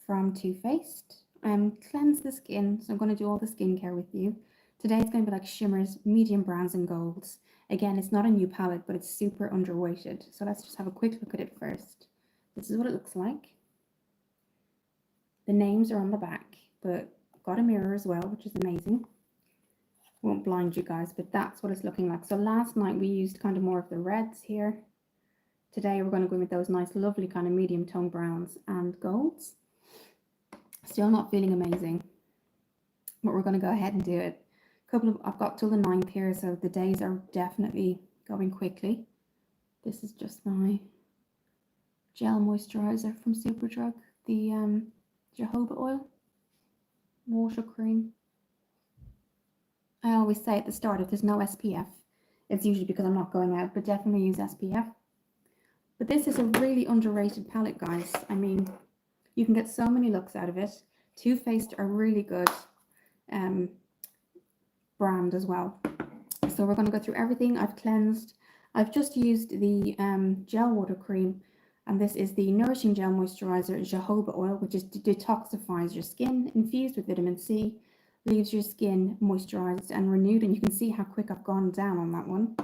from Too Faced. Cleanse the skin, so I'm going to do all the skincare with you. Today it's going to be like shimmers, medium browns and golds. Again, it's not a new palette, but it's super underweighted. So let's just have a quick look at it first. This is what it looks like. The names are on the back, but got a mirror as well, which is amazing. Won't blind you guys, but that's what it's looking like. So last night we used kind of more of the reds here. Today we're going to go in with those nice, lovely kind of medium tone browns and golds. Still not feeling amazing, but we're going to go ahead and do it. I've got till the 9th here, so the days are definitely going quickly. This is just my gel moisturizer from Superdrug, the jojoba oil water cream. I always say at the start, if there's no SPF, it's usually because I'm not going out, but definitely use SPF. But this is a really underrated palette, guys. I mean, you can get so many looks out of it. Too Faced are really good brand as well. So we're going to go through everything. I've cleansed. I've just used the gel water cream, and this is the Nourishing Gel Moisturizer Jojoba Oil, which is detoxifies your skin, infused with vitamin C, leaves your skin moisturized and renewed, and you can see how quick I've gone down on that one.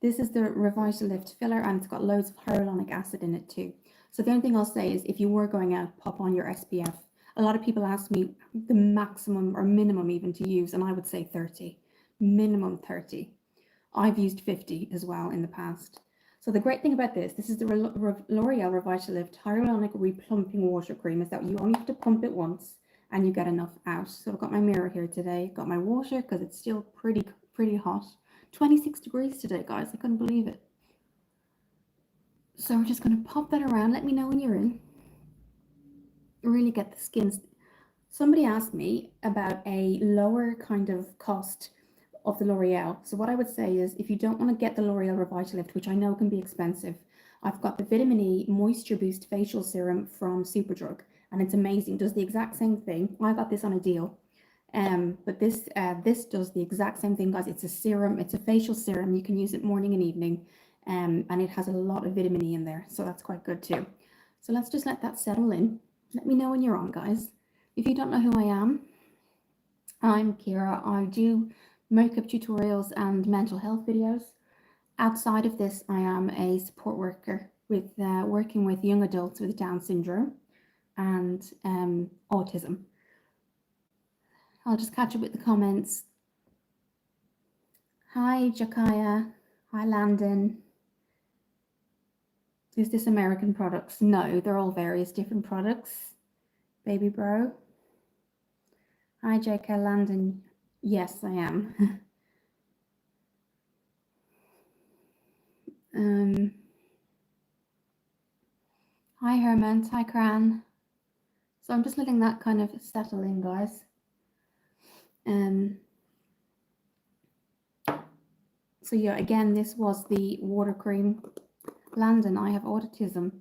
This is the Revitalift filler, and it's got loads of hyaluronic acid in it too. So the only thing I'll say is if you were going out, pop on your SPF. A lot of people ask me the maximum or minimum even to use, and I would say 30, minimum 30. I've used 50 as well in the past. So the great thing about this is the L'Oreal Revitalift Hyaluronic Replumping Water Cream, is that you only have to pump it once and you get enough out. So I've got my mirror here today, got my water because it's still pretty hot. 26 degrees today, guys. I couldn't believe it. So we're just going to pop that around. Let me know when you're in. Really get the skin. Somebody asked me about a lower kind of cost of the L'Oreal. So what I would say is, if you don't want to get the L'Oreal Revitalift, which I know can be expensive, I've got the Vitamin E Moisture Boost Facial Serum from Superdrug, and it's amazing. Does the exact same thing. I got this on a deal. But this does the exact same thing, guys. It's a serum. It's a facial serum. You can use it morning and evening, and it has a lot of vitamin E in there, so that's quite good too. So let's just let that settle in. Let me know when you're on, guys. If you don't know who I am, I'm Kira. I do makeup tutorials and mental health videos. Outside of this, I am a support worker with working with young adults with Down syndrome and autism. I'll just catch up with the comments. Hi, Jakaya. Hi, Landon. Is this American products? No, they're all various different products. Baby bro. Hi, JK Landon. Yes, I am. Hi, Herman. Hi, Cran. So I'm just letting that kind of settle in, guys. So yeah, again, this was the water cream. Landon, I have autism.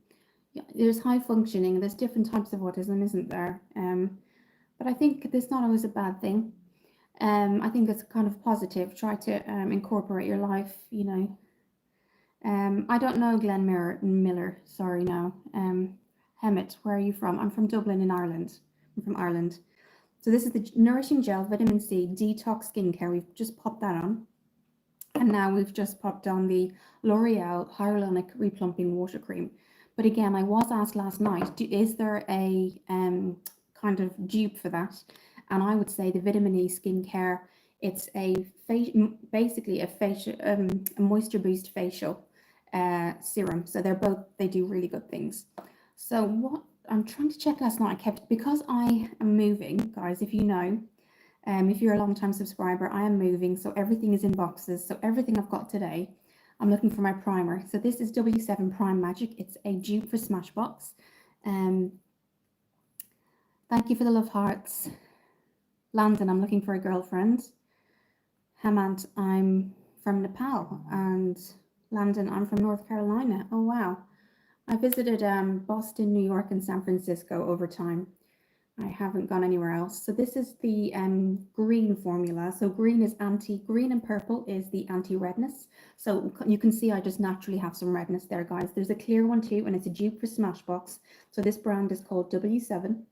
Yeah, there's high functioning. There's different types of autism, isn't there? But I think there's not always a bad thing. I think it's kind of positive. Try to incorporate your life, you know. I don't know Glenn Miller. Sorry, no. Hemmett, where are you from? I'm from Dublin in Ireland. I'm from Ireland. So this is the Nourishing Gel Vitamin C Detox Skincare. We've just popped that on. And now we've just popped on the L'Oreal Hyaluronic Replumping Water Cream. But again, I was asked last night, is there a kind of dupe for that? And I would say the Vitamin E Skincare, it's basically a facial, a moisture boost facial serum. So they do really good things. So what I'm trying to check last night, because I am moving, guys, if you know, if you're a long-time subscriber, I am moving, so everything is in boxes. So everything I've got today, I'm looking for my primer. So this is W7 Prime Magic. It's a dupe for Smashbox. Thank you for the love hearts. Landon, I'm looking for a girlfriend. Hemant, I'm from Nepal. And Landon, I'm from North Carolina. Oh, wow. I visited Boston, New York, and San Francisco over time. I haven't gone anywhere else. So this is the green formula. So green and purple is the anti-redness. So you can see I just naturally have some redness there, guys. There's a clear one too, and it's a dupe for Smashbox. So this brand is called W7.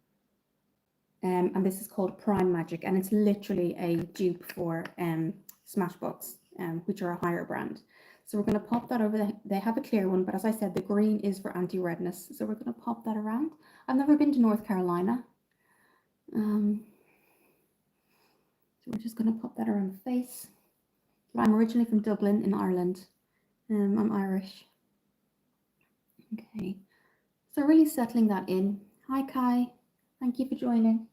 and this is called Prime Magic, and it's literally a dupe for Smashbox, which are a higher brand. So we're going to pop that over. They have a clear one, but as I said, the green is for anti-redness. So we're going to pop that around. I've never been to North Carolina. So we're just going to pop that around the face. I'm originally from Dublin in Ireland. I'm Irish. Okay, so really settling that in. Hi Kai, thank you for joining.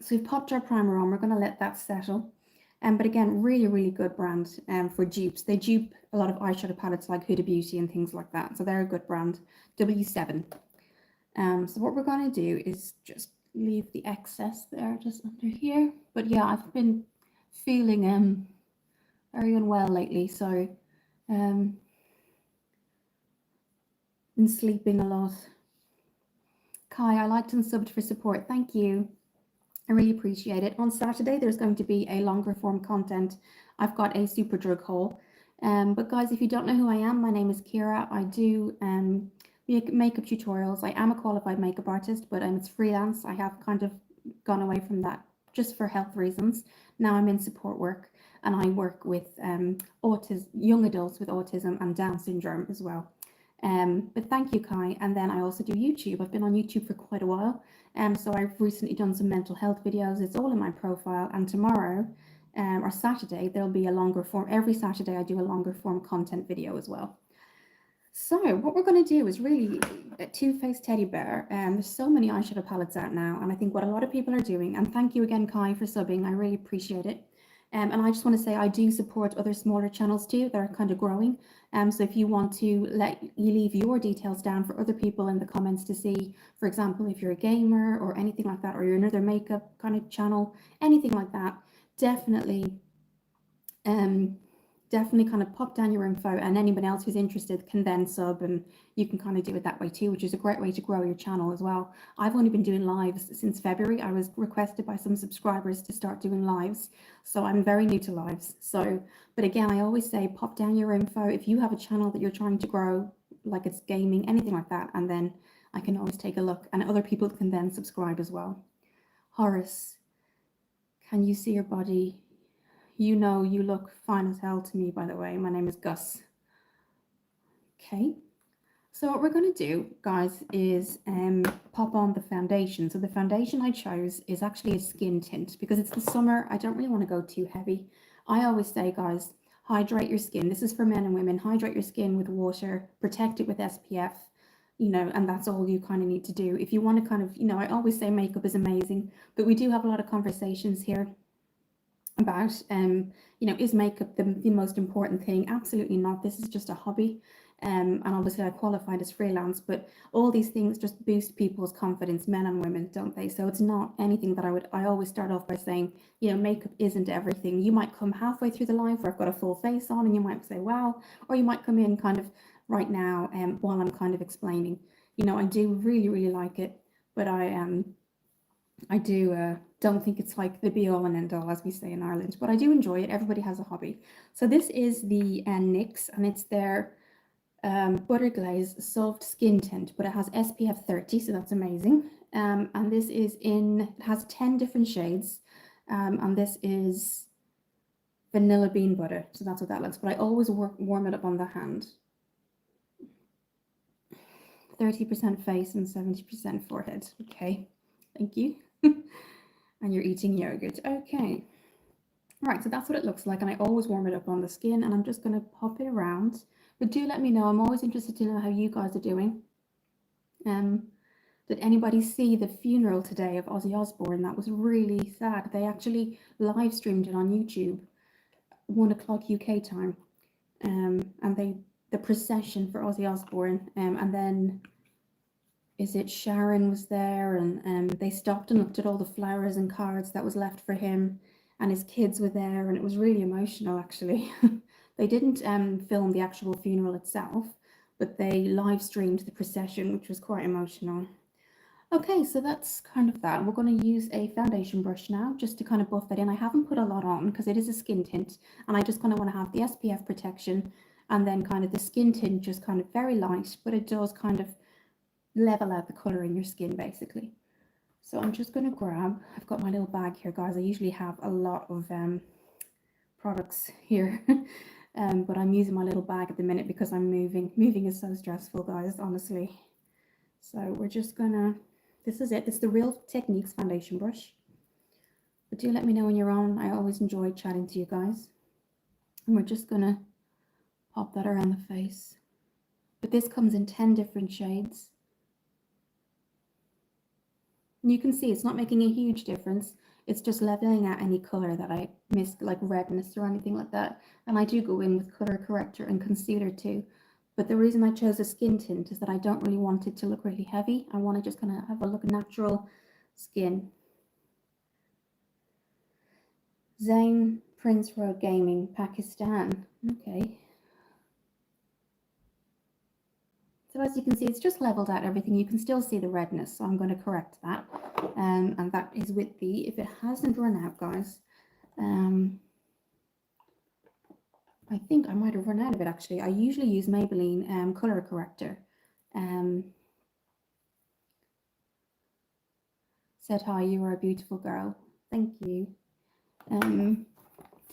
So we've popped our primer on, we're going to let that settle. But again, really good brand for dupes. They dupe a lot of eyeshadow palettes like Huda Beauty and things like that. So they're a good brand, W7. So what we're going to do is just leave the excess there just under here. But yeah, I've been feeling very unwell lately, so been sleeping a lot. Kai, I liked and subbed for support. Thank you. I really appreciate it. On Saturday, there's going to be a longer form content. I've got a super drug haul. But guys, if you don't know who I am, my name is Kira. I do makeup tutorials. I am a qualified makeup artist, but it's freelance. I have kind of gone away from that just for health reasons. Now I'm in support work, and I work with young adults with autism and Down syndrome as well. But thank you, Kai. And then I also do YouTube. I've been on YouTube for quite a while. So I've recently done some mental health videos. It's all in my profile. And tomorrow or Saturday, there'll be a longer form. Every Saturday, I do a longer form content video as well. So what we're going to do is really a Too Faced Teddy Bear. There's so many eyeshadow palettes out now. And I think what a lot of people are doing, and thank you again, Kai, for subbing. I really appreciate it. And I just want to say I do support other smaller channels too that are kind of growing. So if you want to leave your details down for other people in the comments to see, for example, if you're a gamer or anything like that, or you're another makeup kind of channel, anything like that, definitely kind of pop down your info, and anyone else who's interested can then sub, and you can kind of do it that way too, which is a great way to grow your channel as well. I've only been doing lives since February. I was requested by some subscribers to start doing lives, so I'm very new to lives. So, but again, I always say pop down your info if you have a channel that you're trying to grow, like it's gaming, anything like that, and then I can always take a look, and other people can then subscribe as well. Horace, can you see your body? You know, you look fine as hell to me, by the way. My name is Gus. Okay, so what we're going to do, guys, is pop on the foundation. So the foundation I chose is actually a skin tint because it's the summer. I don't really want to go too heavy. I always say, guys, hydrate your skin. This is for men and women. Hydrate your skin with water, protect it with SPF, you know, and that's all you kind of need to do. If you want to kind of, you know, I always say makeup is amazing, but we do have a lot of conversations here about you know, is makeup the most important thing? Absolutely not. This is just a hobby, and obviously I qualified as freelance, but all these things just boost people's confidence, men and women, don't they? So it's not anything that I always start off by saying, you know, makeup isn't everything. You might come halfway through the live where I've got a full face on and you might say wow, or you might come in kind of right now while I'm kind of explaining. You know, I do really like it, but I do don't think it's like the be all and end all, as we say in Ireland, but I do enjoy it. Everybody has a hobby. So this is the NYX, and it's their Butter Glaze Soft Skin Tint, but it has SPF 30, so that's amazing. And this is it has 10 different shades, and this is vanilla bean butter, so that's what that looks. But I always warm it up on the hand. 30% face and 70% forehead. Okay, thank you. And you're eating yogurt. Okay. Right, so that's what it looks like, and I always warm it up on the skin, and I'm just going to pop it around. But do let me know. I'm always interested to know how you guys are doing. Did anybody see the funeral today of Ozzy Osbourne? That was really sad. They actually live streamed it on YouTube, 1 o'clock UK time. And the procession for Ozzy Osbourne, and then Sharon was there, and they stopped and looked at all the flowers and cards that was left for him, and his kids were there, and it was really emotional, actually. They didn't film the actual funeral itself, but they live streamed the procession, which was quite emotional. Okay, so that's kind of that. We're going to use a foundation brush now just to kind of buff that in. I haven't put a lot on because it is a skin tint, and I just kind of want to have the SPF protection, and then kind of the skin tint just kind of very light, but it does kind of level out the color in your skin basically. So I'm just going to grab, I've got my little bag here, guys. I usually have a lot of products here, but I'm using my little bag at the minute because I'm moving. Moving is so stressful, guys, honestly. So we're just gonna, this is it. This is the Real Techniques foundation brush. But do let me know when you're on. I always enjoy chatting to you guys. And we're just gonna pop that around the face. But this comes in 10 different shades. And you can see it's not making a huge difference. It's just leveling out any color that I missed, like redness or anything like that. And I do go in with color corrector and concealer too. But the reason I chose a skin tint is that I don't really want it to look really heavy. I want to just kind of have a look natural skin. Zain Prince Road Gaming, Pakistan. Okay. So as you can see, it's just leveled out everything. You can still see the redness, so I'm going to correct that. And that is with the, if it hasn't run out, guys, I think I might have run out of it actually. I usually use Maybelline color corrector. Said hi, you are a beautiful girl. Thank you. Do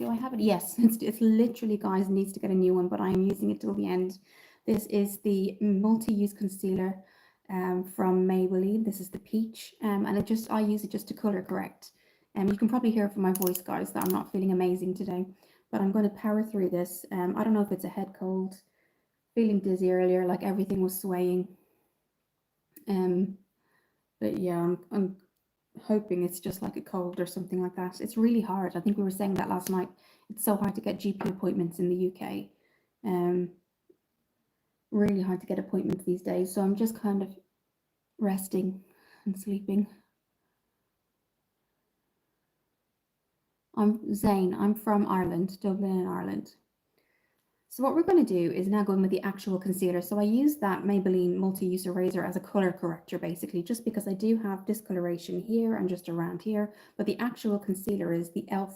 I have it? Yes, it's literally, guys, needs to get a new one, but I'm using it till the end. This is the multi-use concealer from Maybelline. This is the peach, and I use it just to color correct. You can probably hear from my voice, guys, that I'm not feeling amazing today, but I'm going to power through this. I don't know if it's a head cold, feeling dizzy earlier, like everything was swaying. But yeah, I'm hoping it's just like a cold or something like that. It's really hard. I think we were saying that last night. It's so hard to get GP appointments in the UK. Really hard to get appointments these days. So I'm just kind of resting and sleeping. I'm Zane. I'm from Ireland, Dublin in Ireland. So what we're going to do is now go in with the actual concealer. So I use that Maybelline multi-use eraser as a color corrector, basically, just because I do have discoloration here and just around here. But the actual concealer is the e.l.f.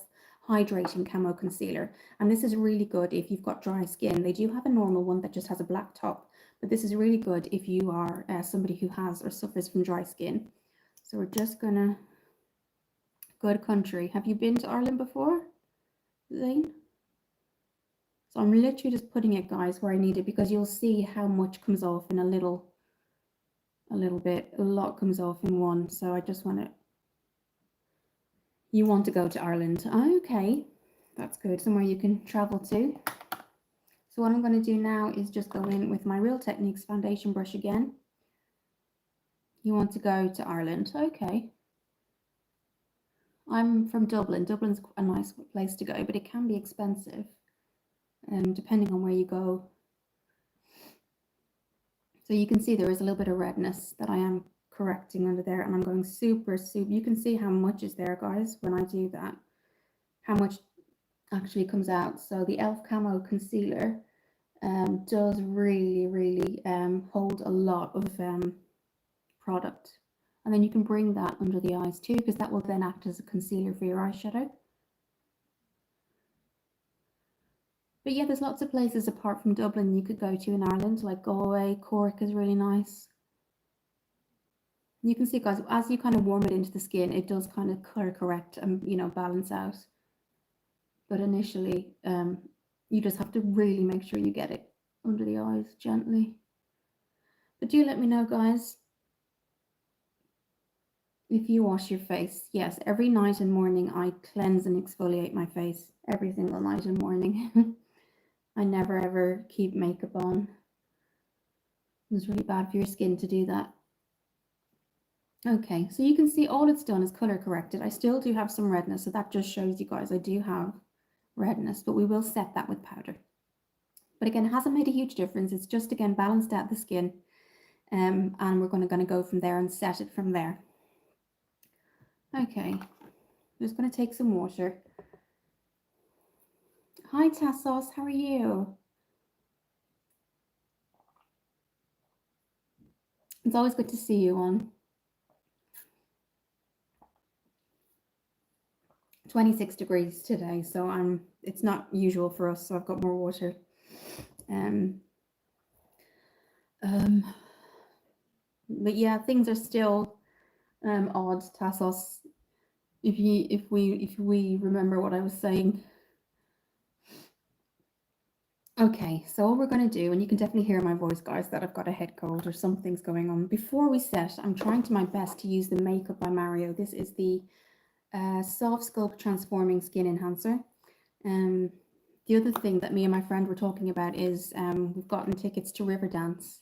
Hydrating Camo Concealer. And this is really good if you've got dry skin. They do have a normal one that just has a black top, but this is really good if you are somebody who has or suffers from dry skin. So we're just going to go to country. Have you been to Ireland before, Zane? So I'm literally just putting it, guys, where I need it, because you'll see how much comes off in a little bit. A lot comes off in one. So I just want to, you want to go to Ireland. Okay, that's good. Somewhere you can travel to. So what I'm going to do now is just go in with my Real Techniques foundation brush again. You want to go to Ireland. Okay. I'm from Dublin. Dublin's a nice place to go, but it can be expensive. Depending on where you go. So you can see there is a little bit of redness that I am correcting under there, and I'm going super, you can see how much is there, guys, when I do that, how much actually comes out. So the e.l.f. Camo Concealer does really hold a lot of product. And then you can bring that under the eyes too, because that will then act as a concealer for your eyeshadow. But yeah, there's lots of places apart from Dublin you could go to in Ireland, like Galway. Cork is really nice. You can see, guys, as you kind of warm it into the skin, it does kind of color correct and, you know, balance out. But initially, you just have to really make sure you get it under the eyes gently. But do let me know, guys, if you wash your face. Yes, every night and morning I cleanse and exfoliate my face every single night and morning. I never ever keep makeup on. It's really bad for your skin to do that. Okay, so you can see all it's done is color corrected. I still do have some redness, so that just shows you guys I do have redness, but we will set that with powder. But again, it hasn't made a huge difference. It's just, again, balanced out the skin. And we're going to go from there and set it from there. Okay, I'm just going to take some water. Hi, Tassos, how are you? It's always good to see you on. 26 degrees today, so it's not usual for us, so I've got more water. But yeah, things are still odd, Tassos. If we remember what I was saying. Okay, so all we're going to do, and you can definitely hear my voice, guys, that I've got a head cold or something's going on. Before we set, I'm trying to my best to use the Makeup by Mario. This is the Soft Sculpt Transforming Skin Enhancer. The other thing that me and my friend were talking about is we've gotten tickets to Riverdance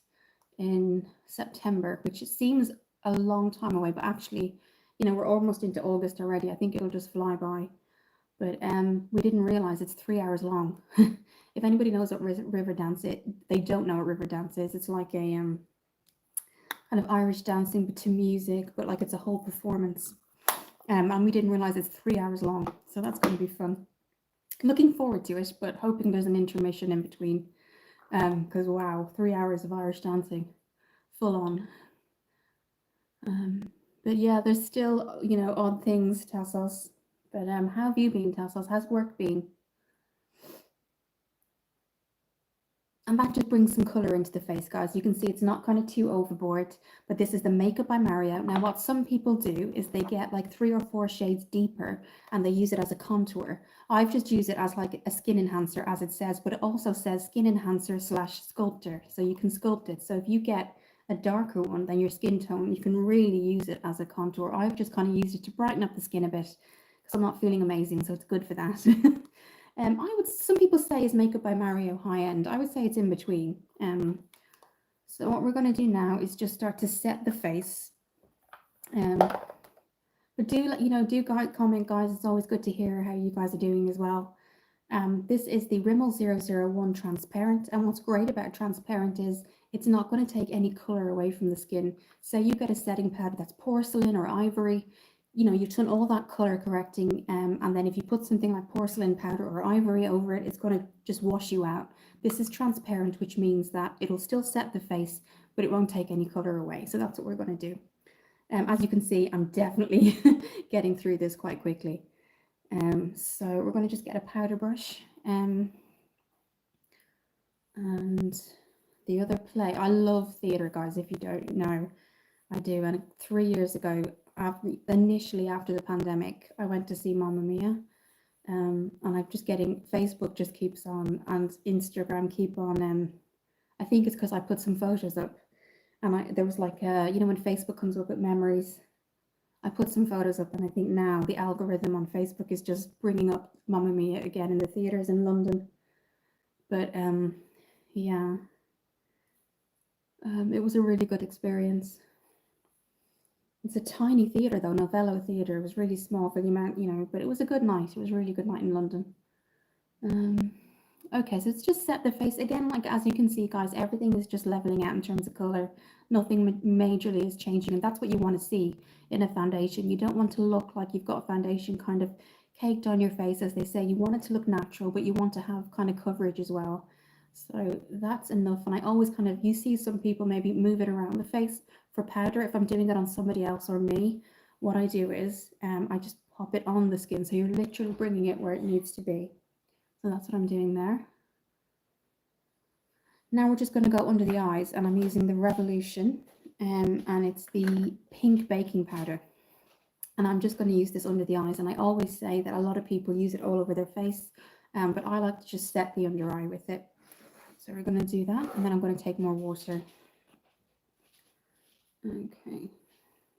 in September, which seems a long time away, but actually, you know, we're almost into August already. I think it'll just fly by. But we didn't realize it's 3 hours long. If anybody knows what Riverdance is, they don't know what Riverdance is. It's like a kind of Irish dancing but to music, but like it's a whole performance. And we didn't realize it's 3 hours long, so that's going to be fun. Looking forward to it, but hoping there's an intermission in between. Because wow, 3 hours of Irish dancing, full on. But yeah, there's still, you know, odd things, Tassos. But how have you been, Tassos? How's work been? And that just brings some colour into the face, guys. You can see it's not kind of too overboard, but this is the Makeup by Mario. Now, what some people do is they get like 3 or 4 shades deeper and they use it as a contour. I've just used it as like a skin enhancer, as it says, but it also says skin enhancer / sculptor. So you can sculpt it. So if you get a darker one than your skin tone, you can really use it as a contour. I've just kind of used it to brighten up the skin a bit because I'm not feeling amazing, so it's good for that. Some people say is Makeup by Mario high end. I would say it's in between. So what we're going to do now is just start to set the face. But do comment, guys. It's always good to hear how you guys are doing as well. This is the Rimmel 001 transparent, and what's great about transparent is it's not going to take any color away from the skin. So you get a setting powder that's porcelain or ivory, you know, you've done all that color correcting, and then if you put something like porcelain powder or ivory over it, it's going to just wash you out. This is transparent, which means that it'll still set the face, but it won't take any color away. So that's what we're going to do. As you can see, I'm definitely getting through this quite quickly. So we're going to just get a powder brush. And the other play, I love theatre, guys, if you don't know. I do. And 3 years ago, initially after the pandemic, I went to see Mamma Mia. And I'm just getting, Facebook just keeps on, and Instagram keep on. I think it's because I put some photos up, and there was like, you know, when Facebook comes up with memories, I put some photos up, and I think now the algorithm on Facebook is just bringing up Mamma Mia again in the theatres in London. But yeah, it was a really good experience. It's a tiny theatre though, Novello Theatre. It was really small for the amount, you know, but it was a good night. It was a really good night in London. Okay, so it's just set the face again. Like, as you can see, guys, everything is just leveling out in terms of color. Nothing majorly is changing, and that's what you want to see in a foundation. You don't want to look like you've got foundation kind of caked on your face, as they say. You want it to look natural, but you want to have kind of coverage as well. So that's enough. And I always kind of, you see some people maybe move it around the face for powder. If I'm doing it on somebody else or me, what I do is I just pop it on the skin. So you're literally bringing it where it needs to be. So that's what I'm doing there. Now we're just going to go under the eyes, and I'm using the Revolution, and it's the pink baking powder. And I'm just going to use this under the eyes. And I always say that a lot of people use it all over their face, but I like to just set the under eye with it. So we're going to do that, and then I'm going to take more water. Okay.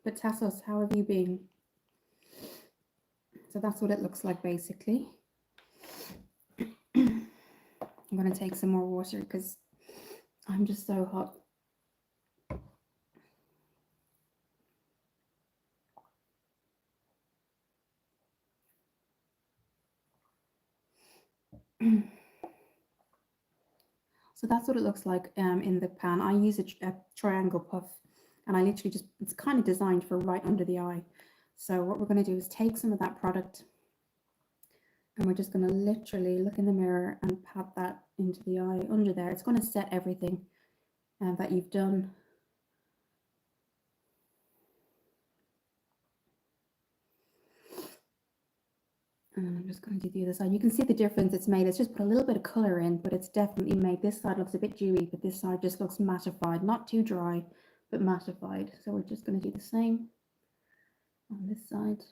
But Tassos, how have you been? So that's what it looks like, basically. I'm going to take some more water because I'm just so hot. So that's what it looks like in the pan. I use a triangle puff, and I literally just, it's kind of designed for right under the eye. So what we're going to do is take some of that product, and we're just going to literally look in the mirror and pat that into the eye under there. It's going to set everything that you've done. And I'm just going to do the other side. You can see the difference it's made. It's just put a little bit of color in, but it's definitely made, this side looks a bit dewy, but this side just looks mattified, not too dry, but mattified. So we're just going to do the same on this side.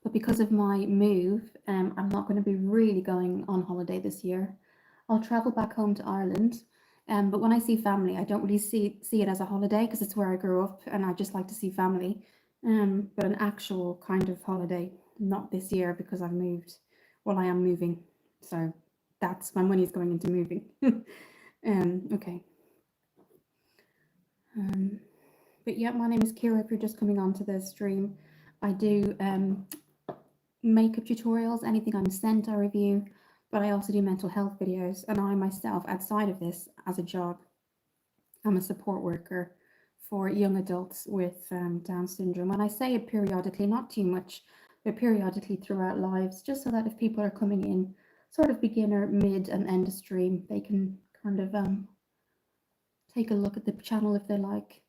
But because of my move, I'm not going to be really going on holiday this year. I'll travel back home to Ireland, but when I see family, I don't really see it as a holiday because it's where I grew up and I just like to see family. But an actual kind of holiday, not this year because I've moved. Well, I am moving, so that's my money's going into moving. Okay. But yeah, my name is Kira. If you're just coming onto the stream, I do makeup tutorials, anything I'm sent I review, but I also do mental health videos, and I myself, outside of this as a job, I'm a support worker for young adults with Down syndrome. And I say it periodically, not too much, but periodically throughout lives, just so that if people are coming in sort of beginner, mid and end of stream, they can kind of take a look at the channel if they like.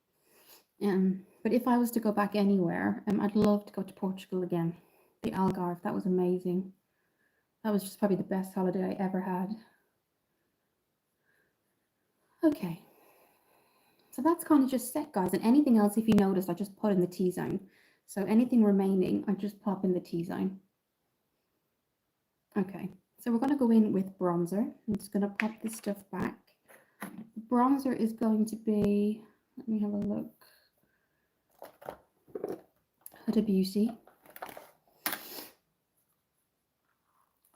But if I was to go back anywhere, I'd love to go to Portugal again. The Algarve, that was amazing. That was just probably the best holiday I ever had. Okay, so that's kind of just set, guys. And anything else, if you notice, I just put in the T-zone. So anything remaining, I just pop in the T-zone. Okay, so we're going to go in with bronzer. I'm just going to pop this stuff back. Bronzer is going to be, let me have a look, Huda Beauty.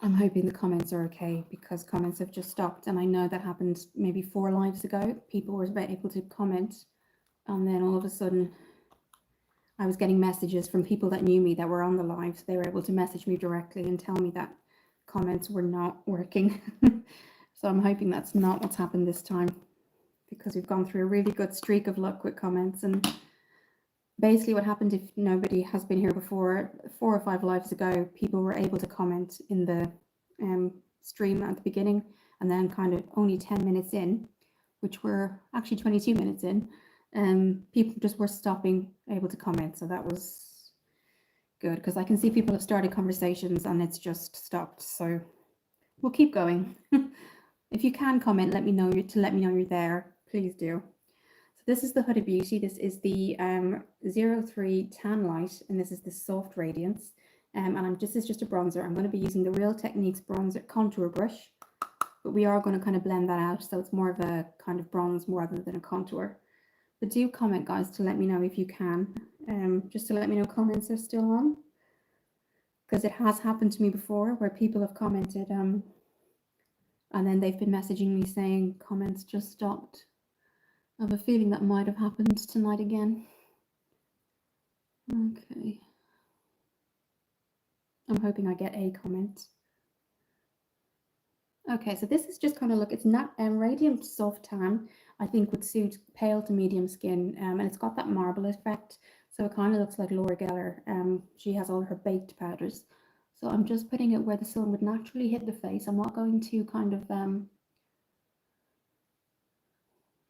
I'm hoping the comments are okay because comments have just stopped, and I know that happened maybe 4 lives ago. People were able to comment, and then all of a sudden I was getting messages from people that knew me that were on the lives. They were able to message me directly and tell me that comments were not working. So I'm hoping that's not what's happened this time, because we've gone through a really good streak of luck with comments. And basically what happened, if nobody has been here before, 4 or 5 lives ago, people were able to comment in the stream at the beginning, and then kind of only 10 minutes in, which were actually 22 minutes in, people just were stopping able to comment. So that was good, because I can see people have started conversations and it's just stopped. So we'll keep going. If you can comment, let me know you're there. Please do. So this is the Huda Beauty. This is the 03 Tan Light, and this is the Soft Radiance. And this is just a bronzer. I'm going to be using the Real Techniques bronzer contour brush, but we are going to kind of blend that out, so it's more of a kind of bronze rather than a contour. But do comment, guys, to let me know if you can, just to let me know comments are still on, because it has happened to me before where people have commented and then they've been messaging me saying comments just stopped. I have a feeling that might have happened tonight again. Okay. I'm hoping I get a comment. Okay, so this is just kind of look, it's not Radiant Soft Tan, I think would suit pale to medium skin, and it's got that marble effect, so it kind of looks like Laura Geller. She has all her baked powders. So I'm just putting it where the sun would naturally hit the face. I'm not going to kind of, I'm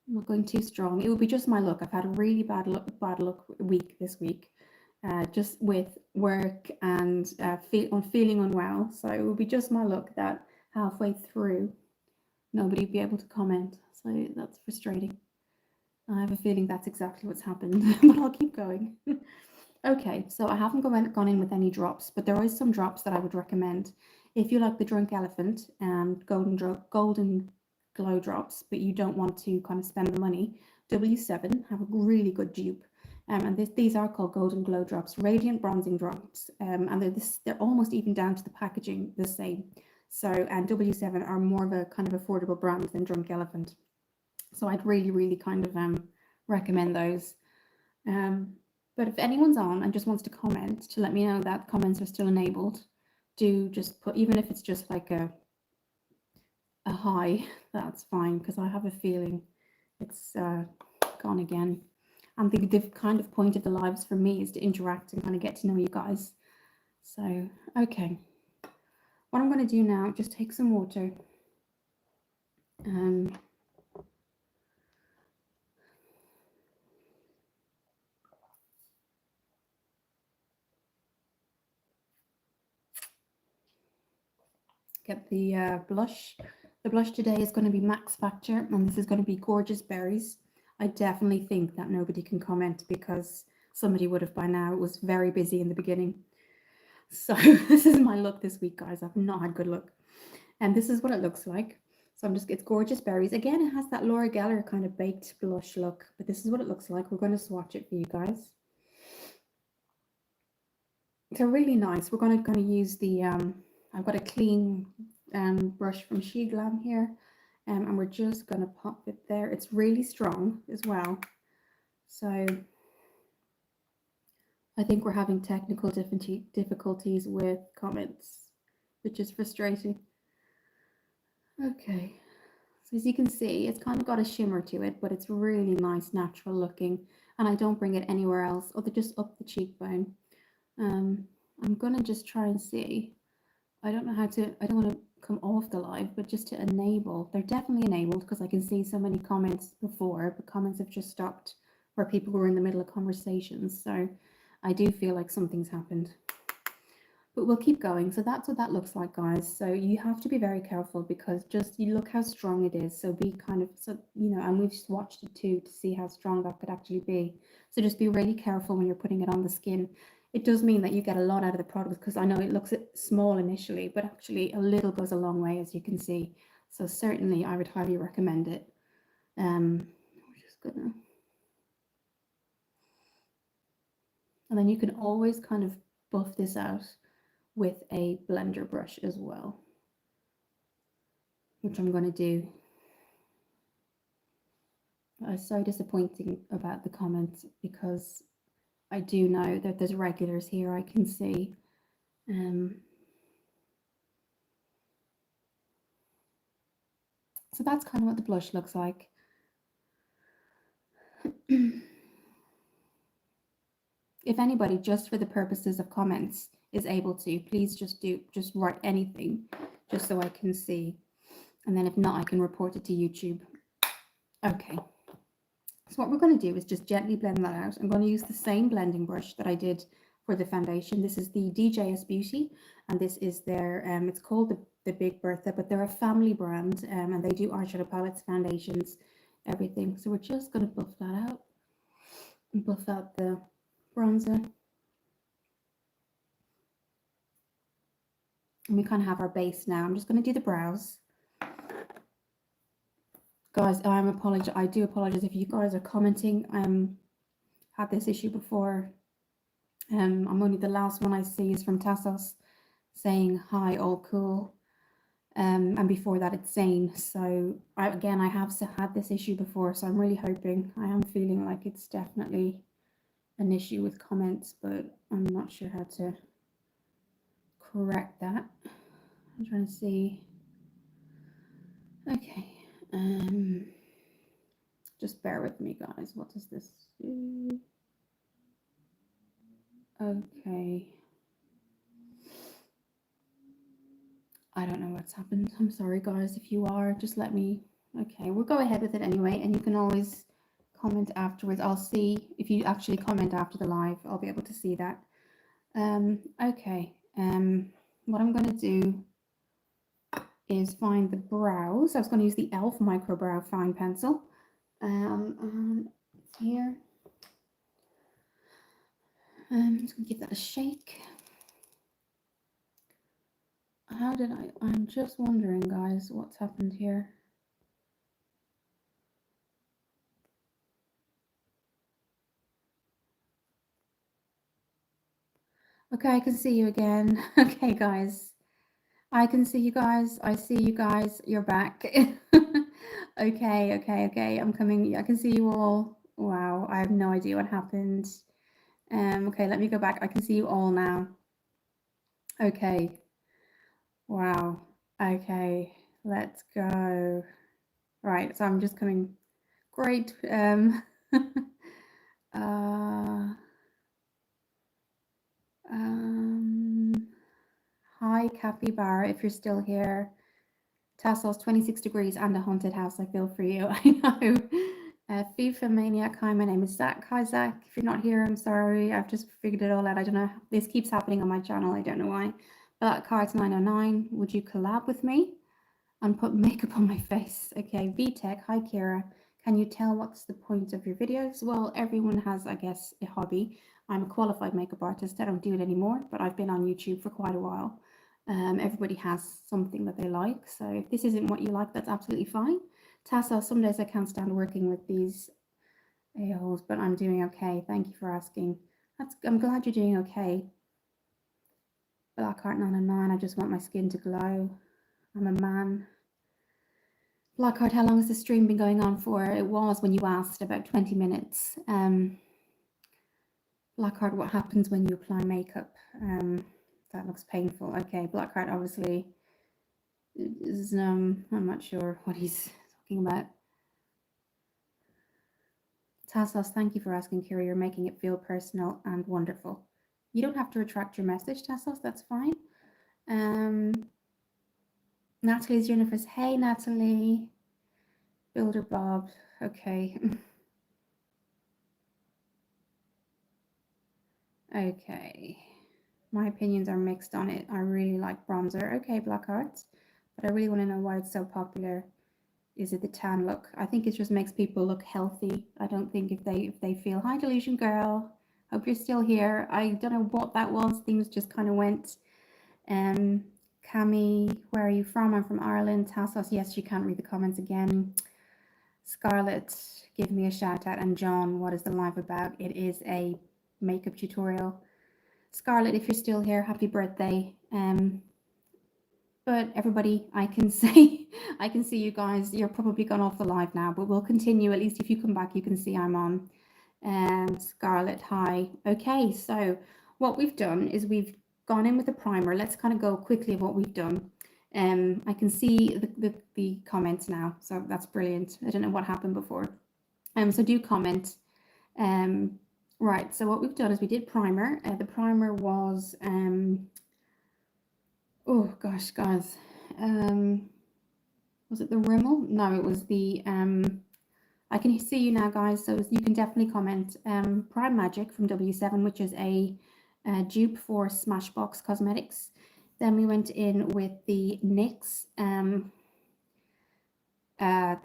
not going too strong. It will be just my look. I've had a really bad look week this week, just with work and feeling unwell. So it will be just my look that halfway through nobody will be able to comment. So that's frustrating. I have a feeling that's exactly what's happened, but I'll keep going. Okay, so I haven't gone in with any drops, but there is some drops that I would recommend. If you like the Drunk Elephant and Golden Glow drops, but you don't want to kind of spend the money, W7 have a really good dupe. And these are called Golden Glow drops, radiant bronzing drops, and they're almost even down to the packaging the same. So, and W7 are more of a kind of affordable brand than Drunk Elephant. So I'd really kind of recommend those. But if anyone's on and just wants to comment to let me know that comments are still enabled, do just put, even if it's just like a hi, that's fine, because I have a feeling it's gone again. And the kind of point of the lives for me is to interact and kind of get to know you guys. So, okay. What I'm going to do now, just take some water. Get the blush. The blush today is going to be Max Factor, and this is going to be Gorgeous Berries. I definitely think that nobody can comment because somebody would have by now. It was very busy in the beginning. So this is my look this week, guys. I've not had good luck. And this is what it looks like. So it's gorgeous berries. Again, it has that Laura Geller kind of baked blush look, but this is what it looks like. We're going to swatch it for you guys. They're really nice. We're going to use the, I've got a clean brush from She Glam here, and we're just going to pop it there. It's really strong as well. So I think we're having technical difficulties with comments, which is frustrating. Okay, so as you can see, it's kind of got a shimmer to it, but it's really nice, natural looking, and I don't bring it anywhere else other just up the cheekbone. I'm gonna just try and see. I don't know how to, I don't want to come off the live, but just to enable, they're definitely enabled because I can see so many comments before, but comments have just stopped where people were in the middle of conversations. So I do feel like something's happened. But we'll keep going. So that's what that looks like, guys. So you have to be very careful because just you look how strong it is. So be kind of, so you know, and we've swatched it too to see how strong that could actually be. So just be really careful when you're putting it on the skin. It does mean that you get a lot out of the product because I know it looks small initially, but actually a little goes a long way, as you can see. So certainly I would highly recommend it. We're just gonna, and then you can always kind of buff this out with a blender brush as well, which I'm going to do. It's so disappointing about the comments because I do know that there's regulars here I can see. So that's kind of what the blush looks like. If anybody, just for the purposes of comments, is able to, please just write anything just so I can see. And then if not, I can report it to YouTube. Okay. So what we're going to do is just gently blend that out. I'm going to use the same blending brush that I did for the foundation. This is the DJS Beauty, and this is their, it's called the Big Bertha, but they're a family brand, and they do eyeshadow palettes, foundations, everything. So we're just going to buff that out and buff out the bronzer. And we kind of have our base now. I'm just going to do the brows. Guys, I do apologize if you guys are commenting. Had this issue before. I'm only the last one I see is from Tassos saying hi, all cool. And before that it's Zane. So I have had this issue before, so I'm really hoping, I am feeling like it's definitely an issue with comments, but I'm not sure how to correct that. I'm trying to see. Okay. Just bear with me, guys. What does this do? Okay. I don't know what's happened. I'm sorry, guys. If you are, just let me. Okay, we'll go ahead with it anyway, and you can always comment afterwards. I'll see if you actually comment after the live. I'll be able to see that. Okay. What I'm going to do is find the brows. I was going to use the e.l.f. Micro Brow Fine Pencil. It's here. I'm just going to give that a shake. How did I'm just wondering, guys, what's happened here. Okay, I can see you again. Okay, guys. I can see you guys. I see you guys. You're back. Okay. I'm coming. I can see you all. Wow, I have no idea what happened. Okay, let me go back. I can see you all now. Okay. Wow. Okay, let's go. Right, so I'm just coming. Great. Hi, Capybara, if you're still here. Tassos, 26 degrees and a haunted house. I feel for you. I know. FIFA Maniac. Hi, my name is Zach. Hi, Zach. If you're not here, I'm sorry. I've just figured it all out. I don't know. This keeps happening on my channel. I don't know why. Black Cards 909. Would you collab with me and put makeup on my face? Okay. VTech. Hi, Kira. Can you tell what's the point of your videos? Well, everyone has, I guess, a hobby. I'm a qualified makeup artist. I don't do it anymore, but I've been on YouTube for quite a while. Everybody has something that they like. So if this isn't what you like, that's absolutely fine. Tassa, some days I can't stand working with these a-holes, but I'm doing okay. Thank you for asking. I'm glad you're doing okay. Blackheart 909, I just want my skin to glow. I'm a man. Blackheart, how long has the stream been going on for? It was, when you asked, about 20 minutes. Blackheart, what happens when you apply makeup? That looks painful. Okay, Blackheart obviously is, I'm not sure what he's talking about. Tassos, thank you for asking, Kira. You're making it feel personal and wonderful. You don't have to retract your message, Tassos, that's fine. Natalie's Jennifer's, hey Natalie. Builder Bob, okay. Okay. My opinions are mixed on it. I really like bronzer. Okay, Blackheart. But I really want to know why it's so popular. Is it the tan look? I think it just makes people look healthy. I don't think if they feel, hi Delusion Girl, hope you're still here. I don't know what that was. Things just kind of went. Cami, where are you from? I'm from Ireland. Tassos, yes, you can't read the comments again. Scarlett, give me a shout out. And John, what is the live about? It is a makeup tutorial. Scarlett, if you're still here, happy birthday. But everybody, I can see you guys. You're probably gone off the live now, but we'll continue. At least if you come back, you can see I'm on. Scarlett, hi. Okay, so what we've done is we've gone in with the primer. Let's kind of go quickly of what we've done. I can see the comments now, so that's brilliant. I don't know what happened before. So do comment. Right, so what we've done is we did primer. The primer was oh gosh, guys, was it the Rimmel? No, it was the I can see you now, guys, so you can definitely comment. Prime Magic from W7, which is a dupe for Smashbox Cosmetics. Then we went in with the NYX.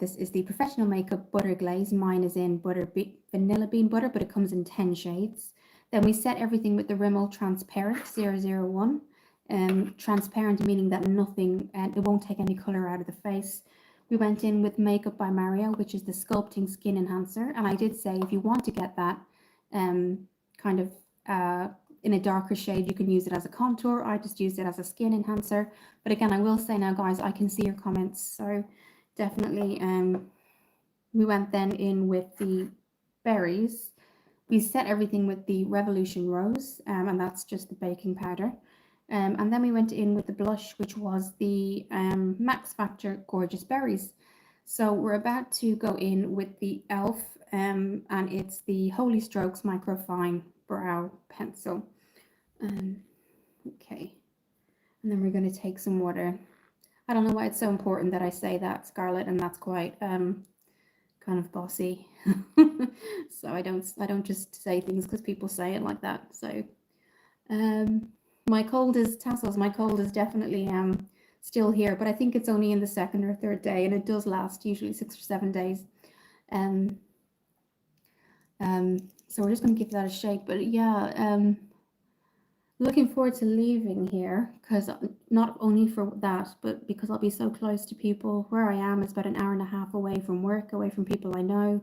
This is the Professional Makeup Butter Glaze. Mine is in vanilla bean butter, but it comes in 10 shades. Then we set everything with the Rimmel Transparent 001. Transparent meaning that nothing, it won't take any color out of the face. We went in with Makeup by Mario, which is the Sculpting Skin Enhancer. And I did say if you want to get that kind of in a darker shade, you can use it as a contour. I just used it as a skin enhancer. But again, I will say now, guys, I can see your comments. So definitely, we went then in with the berries. We set everything with the Revolution Rose, and that's just the baking powder. And then we went in with the blush, which was the Max Factor Gorgeous Berries. So we're about to go in with the e.l.f. And it's the Holy Strokes Microfine Brow Pencil. Okay, and then we're going to take some water. I don't know why it's so important that I say that, Scarlett, and that's quite kind of bossy. So I don't just say things because people say it like that. So my cold is tassels. My cold is definitely still here, but I think it's only in the second or third day, and it does last usually 6 or 7 days. So we're just going to give that a shake. But yeah, looking forward to leaving here, because not only for that, but because I'll be so close to people. Where I am is about an hour and a half away from work, away from people I know.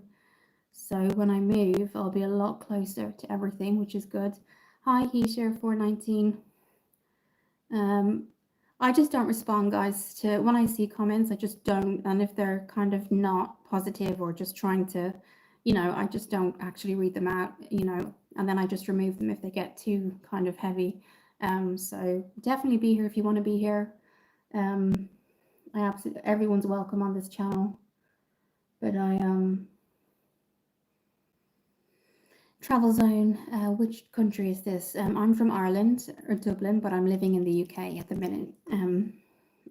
So when I move, I'll be a lot closer to everything, which is good. Hi, Heisha 419. I just don't respond, guys, to when I see comments. I just don't. And if they're kind of not positive or just trying to, you know, I just don't actually read them out, you know, and then I just remove them if they get too kind of heavy. So definitely be here if you want to be here. I absolutely, everyone's welcome on this channel. But travel zone, which country is this? I'm from Ireland or Dublin, but I'm living in the UK at the minute.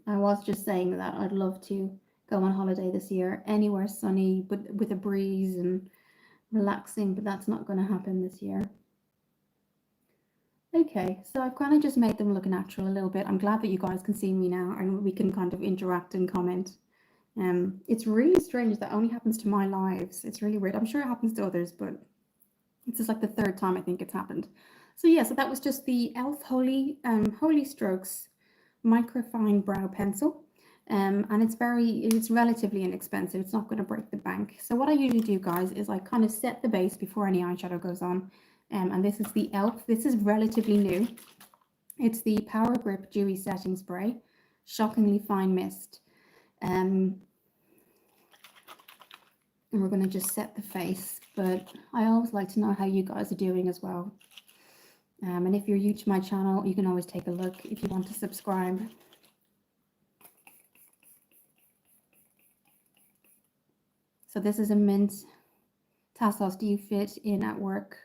I was just saying that I'd love to go on holiday this year, anywhere sunny, but with a breeze and relaxing, but that's not going to happen this year. Okay, so I've kind of just made them look natural a little bit. I'm glad that you guys can see me now and we can kind of interact and comment. It's really strange that only happens to my lives. It's really weird. I'm sure it happens to others, but it's just like the third time I think it's happened. So yeah, so that was just the e.l.f. Holy Strokes microfine brow pencil. And it's relatively inexpensive. It's not going to break the bank. So what I usually do, guys, is I kind of set the base before any eyeshadow goes on. And this is the e.l.f. This is relatively new. It's the Power Grip Dewy Setting Spray, Shockingly Fine Mist. And we're going to just set the face, but I always like to know how you guys are doing as well. And if you're new to my channel, you can always take a look if you want to subscribe. So this is a mint. Tassos, do you fit in at work?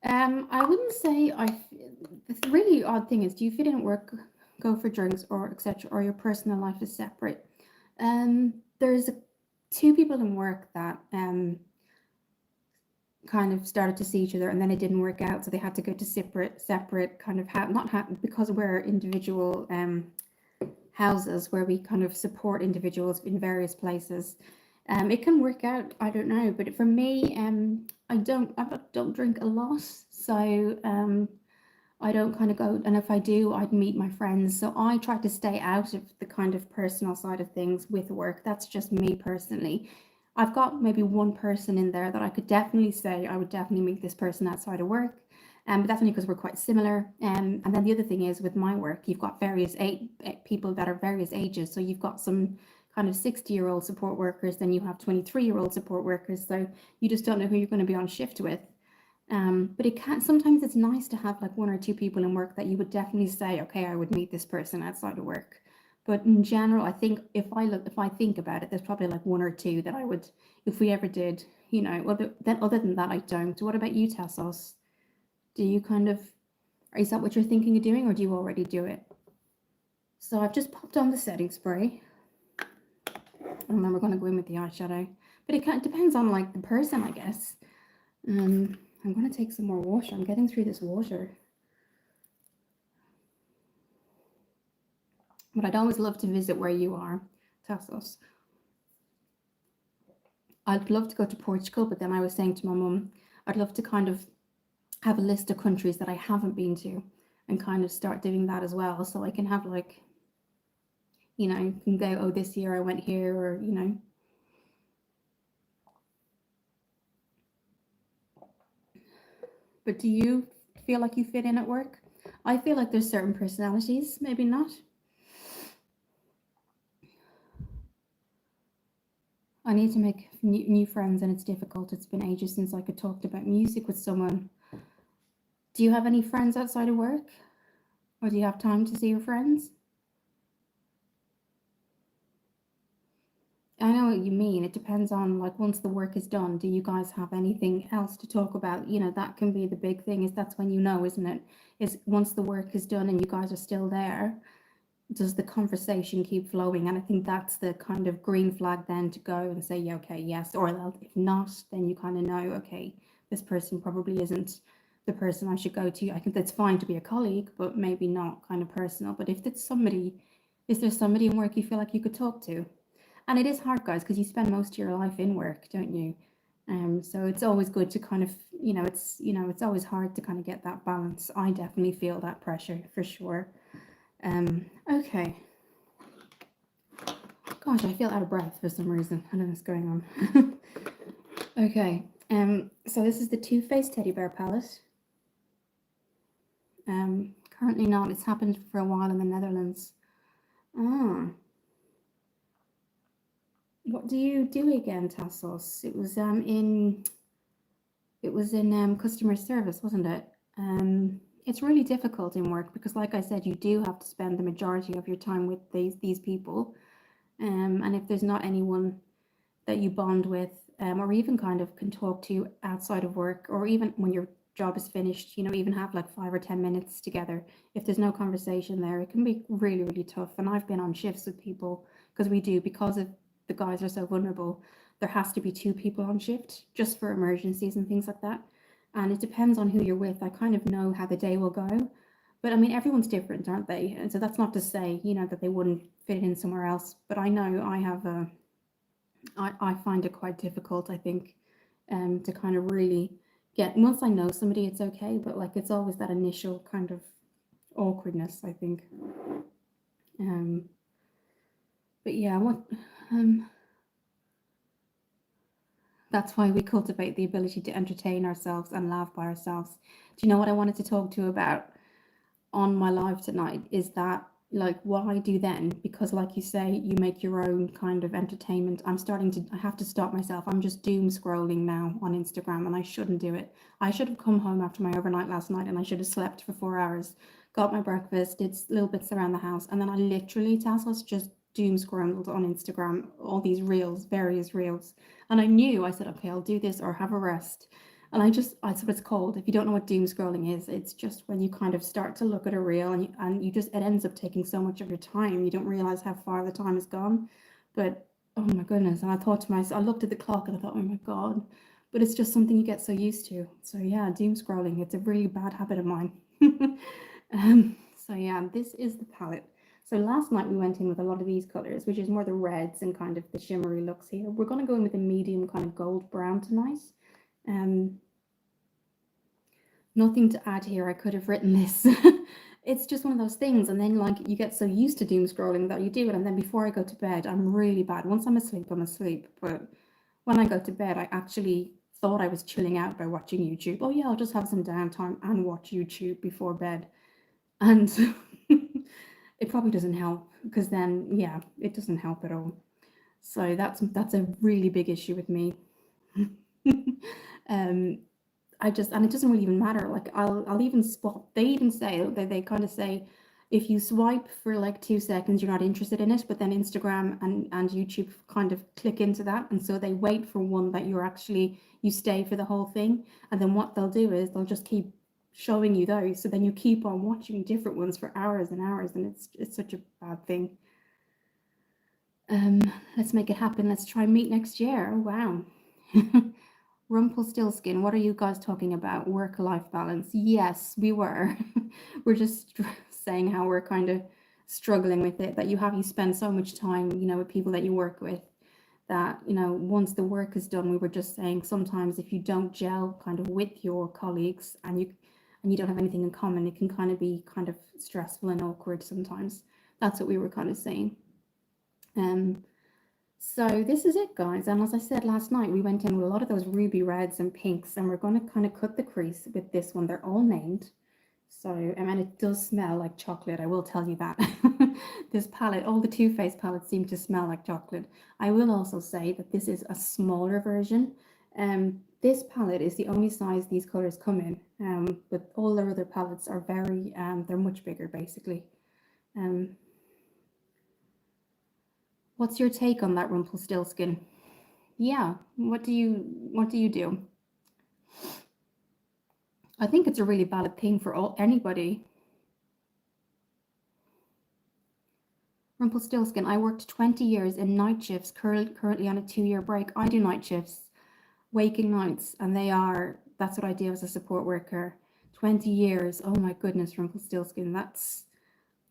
I wouldn't say the really odd thing is, do you fit in at work, go for drinks or etc., or your personal life is separate? There's two people in work that kind of started to see each other, and then it didn't work out, so they had to go to separate kind of because we're individual houses where we kind of support individuals in various places. It can work out, I don't know, but for me, I don't drink a lot, so I don't kind of go, and if I do, I'd meet my friends. So I try to stay out of the kind of personal side of things with work. That's just me personally. I've got maybe one person in there that I could definitely say I would definitely meet this person outside of work. But that's only because we're quite similar. And then the other thing is with my work, you've got various people that are various ages. So you've got some kind of 60-year-old support workers, then you have 23-year-old support workers. So you just don't know who you're going to be on shift with. But sometimes it's nice to have like one or two people in work that you would definitely say, okay, I would meet this person outside of work. But in general, I think if I think about it, there's probably like one or two that I would, if we ever did, you know, other than that, I don't. What about you, Tassos? Do you kind of, is that what you're thinking of doing, or do you already do it? So I've just popped on the setting spray. And then we're going to go in with the eyeshadow. But it depends on like the person, I guess. I'm going to take some more water. I'm getting through this water. But I'd always love to visit where you are, Tassos. I'd love to go to Portugal, but then I was saying to my mum, I'd love to kind of have a list of countries that I haven't been to and kind of start doing that as well. So I can have like, you know, can go, oh, this year I went here, or, you know. But do you feel like you fit in at work? I feel like there's certain personalities, maybe not. I need to make new friends, and it's difficult. It's been ages since I could talk about music with someone. Do you have any friends outside of work? Or do you have time to see your friends? I know what you mean. It depends on, like, once the work is done, do you guys have anything else to talk about? You know, that can be the big thing, is that's when you know, isn't it? Is once the work is done and you guys are still there, does the conversation keep flowing? And I think that's the kind of green flag then to go and say, yeah, okay, yes. Or if not, then you kind of know, okay, this person probably isn't the person I should go to. I think that's fine to be a colleague, but maybe not kind of personal. But if it's somebody, is there somebody in work you feel like you could talk to? And it is hard, guys, because you spend most of your life in work, don't you? So it's always good to kind of, it's always hard to kind of get that balance. I definitely feel that pressure for sure. Okay. Gosh, I feel out of breath for some reason. I don't know what's going on. Okay. So this is the Too Faced Teddy Bear palette. Currently not. It's happened for a while in the Netherlands. What do you do again, Tassos? It was in customer service, wasn't it? It's really difficult in work because, like I said, you do have to spend the majority of your time with these people. And if there's not anyone that you bond with, or even kind of can talk to outside of work, or even when your job is finished, you know, even have like 5 or 10 minutes together. If there's no conversation there, it can be really, really tough. And I've been on shifts with people because of the guys are so vulnerable. There has to be 2 people on shift just for emergencies and things like that. And it depends on who you're with. I kind of know how the day will go. But I mean, everyone's different, aren't they? And so that's not to say, you know, that they wouldn't fit in somewhere else. But I know I have a, I find it quite difficult, I think, to kind of really get, once I know somebody, it's okay. But like, it's always that initial kind of awkwardness, I think. Um, but yeah, um, that's why we cultivate the ability to entertain ourselves and laugh by ourselves. Do you know what I wanted to talk to you about on my live tonight? Is that like what I do then? Because like you say, you make your own kind of entertainment. I have to stop myself. I'm just doom scrolling now on Instagram and I shouldn't do it. I should have come home after my overnight last night and I should have slept for 4 hours, got my breakfast, did little bits around the house, and then I literally, Tassos, just doom scrolled on Instagram, all these reels, various reels. And I knew, I said, okay, I'll do this or have a rest. And that's what it's called. If you don't know what doom scrolling is, it's just when you kind of start to look at a reel and you just, it ends up taking so much of your time. You don't realize how far the time has gone. But oh my goodness. And I thought to myself, I looked at the clock and I thought, oh my God. But it's just something you get so used to. So yeah, doom scrolling, it's a really bad habit of mine. So yeah, this is the palette. So last night we went in with a lot of these colors, which is more the reds and kind of the shimmery looks here. We're going to go in with a medium kind of gold brown tonight. Nothing to add here. I could have written this. It's just one of those things. And then like you get so used to doom scrolling that you do it. And then before I go to bed, I'm really bad. Once I'm asleep, I'm asleep. But when I go to bed, I actually thought I was chilling out by watching YouTube. Oh yeah, I'll just have some downtime and watch YouTube before bed. And it probably doesn't help because then, yeah, it doesn't help at all. So that's a really big issue with me. um, and it doesn't really even matter. Like I'll even swap. They even say they kind of say if you swipe for like 2 seconds, you're not interested in it, but then Instagram and YouTube kind of click into that, and so they wait for one that you stay for the whole thing, and then what they'll do is they'll just keep showing you those, so then you keep on watching different ones for hours and hours, and it's such a bad thing. Let's make it happen. Let's try meet next year. Oh, wow. Rumpelstiltskin, what are you guys talking about? Work-life balance. Yes, we were. We're just saying how we're kind of struggling with it, that you spend so much time, you know, with people that you work with that, you know, once the work is done, we were just saying sometimes if you don't gel kind of with your colleagues and you don't have anything in common, it can kind of be kind of stressful and awkward sometimes. That's what we were kind of saying. So this is it, guys. And as I said last night, we went in with a lot of those ruby reds and pinks, and we're going to kind of cut the crease with this one. They're all named. So, and it does smell like chocolate, I will tell you that. This palette, all the Too Faced palettes seem to smell like chocolate. I will also say that this is a smaller version. This palette is the only size these colors come in, but all their other palettes are they're much bigger, basically. What's your take on that, Rumpelstiltskin? Yeah, what do you do? I think it's a really valid thing for anybody. Rumpelstiltskin, I worked 20 years in night shifts, currently on a 2-year break. I do night shifts, waking nights, and that's what I do as a support worker. 20 years, oh my goodness, Rumpelstiltskin, that's,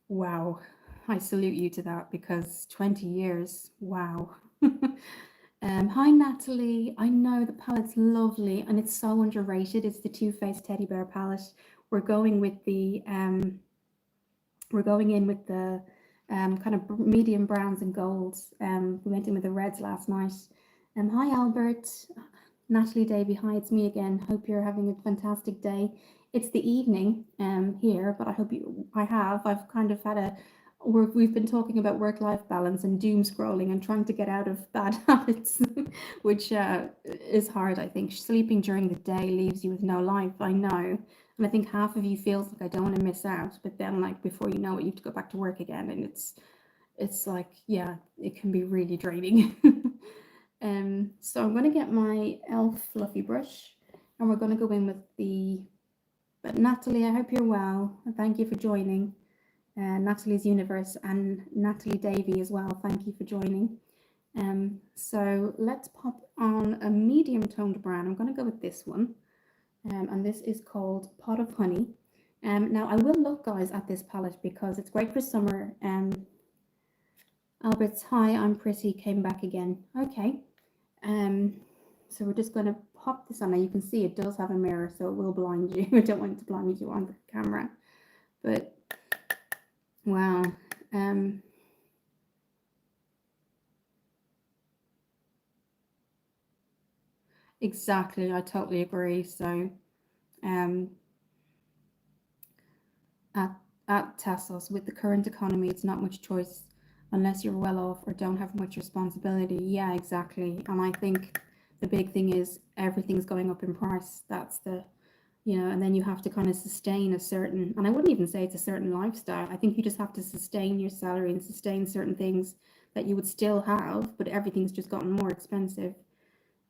wow. I salute you to that because 20 years, wow. Hi Natalie, I know the palette's lovely and it's so underrated. It's the Too Faced Teddy Bear palette. We're going with the we're going in with the kind of medium browns and golds. We went in with the reds last night. Hi Albert, Natalie Davey, hi, it's me again. Hope you're having a fantastic day. It's the evening here, but I've kind of had we've been talking about work-life balance and doom scrolling and trying to get out of bad habits, which is hard, I think. Sleeping during the day leaves you with no life, I know. And I think half of you feels like I don't want to miss out, but then like before you know it, you have to go back to work again, and it's like, yeah, it can be really draining. So I'm going to get my e.l.f. fluffy brush, and we're going to go in with but Natalie, I hope you're well. Thank you for joining. Natalie's Universe and Natalie Davey as well. Thank you for joining. So let's pop on a medium toned brown. I'm going to go with this one. And this is called Pot of Honey. Now I will look, guys, at this palette because it's great for summer. Albert's hi, I'm pretty, came back again. Okay. So we're just going to pop this on. Now you can see it does have a mirror, so it will blind you. I don't want it to blind you on the camera. But wow. Exactly, I totally agree. So um at Tassos, with the current economy, it's not much choice unless you're well off or don't have much responsibility. Yeah, exactly. And I think the big thing is everything's going up in price. That's the, and then you have to kind of sustain a certain, and I wouldn't even say it's a certain lifestyle. I think you just have to sustain your salary and sustain certain things that you would still have, but everything's just gotten more expensive.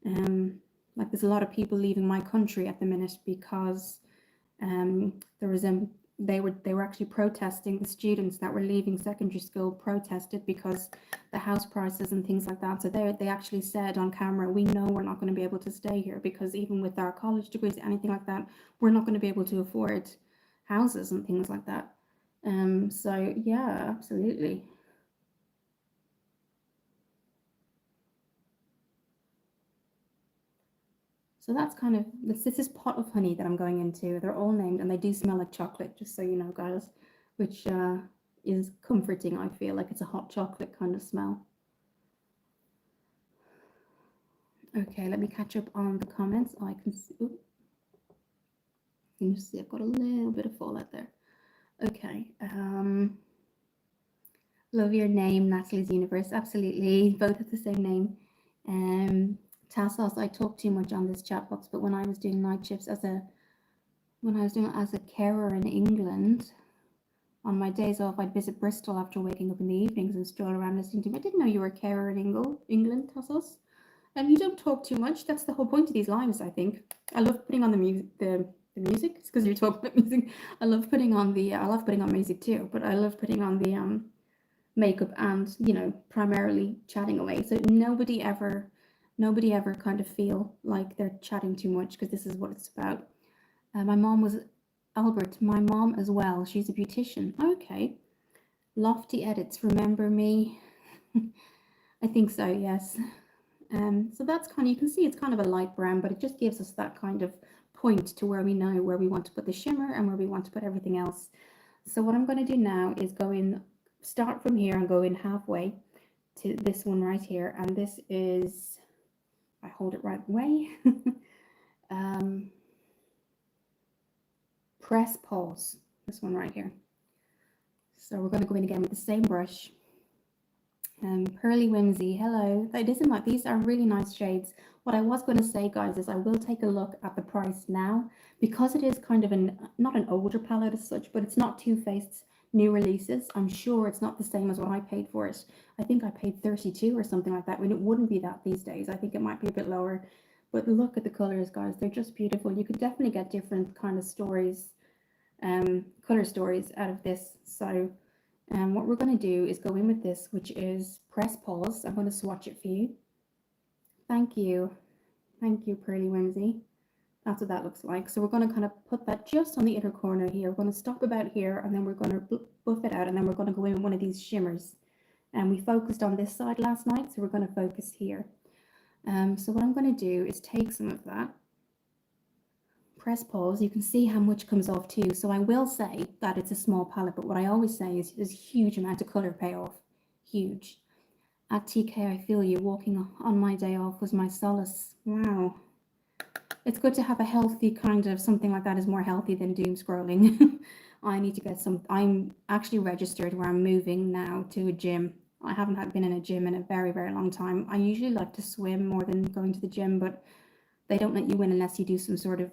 Like there's a lot of people leaving my country at the minute because there was they were actually protesting. The students that were leaving secondary school protested because the house prices and things like that. So they actually said on camera, we know we're not going to be able to stay here because even with our college degrees, anything like that, we're not going to be able to afford houses and things like that. So yeah, absolutely. So that's kind of this is pot of honey that I'm going into. They're all named and they do smell like chocolate, just so you know, guys, which is comforting. I feel like it's a hot chocolate kind of smell. Okay, let me catch up on the comments. Oh, I can see. Ooh, you can see I've got a little bit of fallout there. Okay. Love your name, Natalie's Universe. Absolutely, both have the same name. Tassos, I talk too much on this chat box, but when I was doing night shifts when I was doing it as a carer in England, on my days off, I'd visit Bristol after waking up in the evenings and stroll around listening to him. I didn't know you were a carer in England, Tassos. You don't talk too much. That's the whole point of these lives, I think. I love putting on the music. The music. It's because you're talking about music. I love putting on the. I love putting on music too, but I love putting on the makeup and primarily chatting away. So nobody ever kind of feel like they're chatting too much because this is what it's about. My mom was Albert. My mom as well. She's a beautician. Okay. Lofty Edits. Remember me? I think so. Yes. So that's kind of, you can see it's kind of a light brown, but it just gives us that kind of point to where we know where we want to put the shimmer and where we want to put everything else. So what I'm going to do now is start from here and go in halfway to this one right here. And this is, I hold it right way. Press pause, this one right here. So we're going to go in again with the same brush. Pearly Whimsy, hello. These are really nice shades. What I was going to say, guys, is I will take a look at the price now because it is kind of not an older palette as such, but it's not Too Faced's new releases. I'm sure it's not the same as what I paid for it. I think I paid 32 or something like that. I mean, it wouldn't be that these days. I think it might be a bit lower. But look at the colors, guys. They're just beautiful. You could definitely get different kind of stories, color stories out of this. So what we're going to do is go in with this, which is press pause. I'm going to swatch it for you. Thank you. Thank you, Pearly Whimsy. That's what that looks like. So we're going to kind of put that just on the inner corner here. We're going to stop about here, and then we're going to buff it out, and then we're going to go in with one of these shimmers. And we focused on this side last night, so we're going to focus here. So what I'm going to do is take some of that, press pause. You can see how much comes off too. So I will say that it's a small palette, but what I always say is there's a huge amount of color payoff. Huge. At TK, I feel you. Walking on my day off was my solace. Wow. It's good to have a healthy kind of something like that is more healthy than doom scrolling. I need to get I'm actually registered where I'm moving now to a gym. I haven't been in a gym in a very, very long time. I usually like to swim more than going to the gym, but they don't let you in unless you do some sort of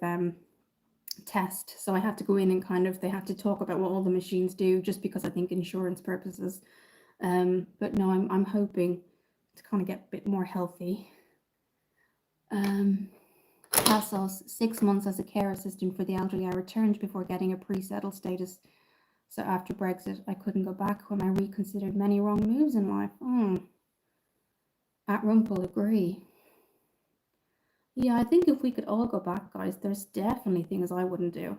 test. So I have to go in and they have to talk about what all the machines do just because I think insurance purposes. But no, I'm hoping to kind of get a bit more healthy. Tassos, 6 months as a care assistant for the elderly. I returned before getting a pre-settled status. So after Brexit, I couldn't go back when I reconsidered many wrong moves in life. At Rumpel, agree. Yeah, I think if we could all go back, guys, there's definitely things I wouldn't do.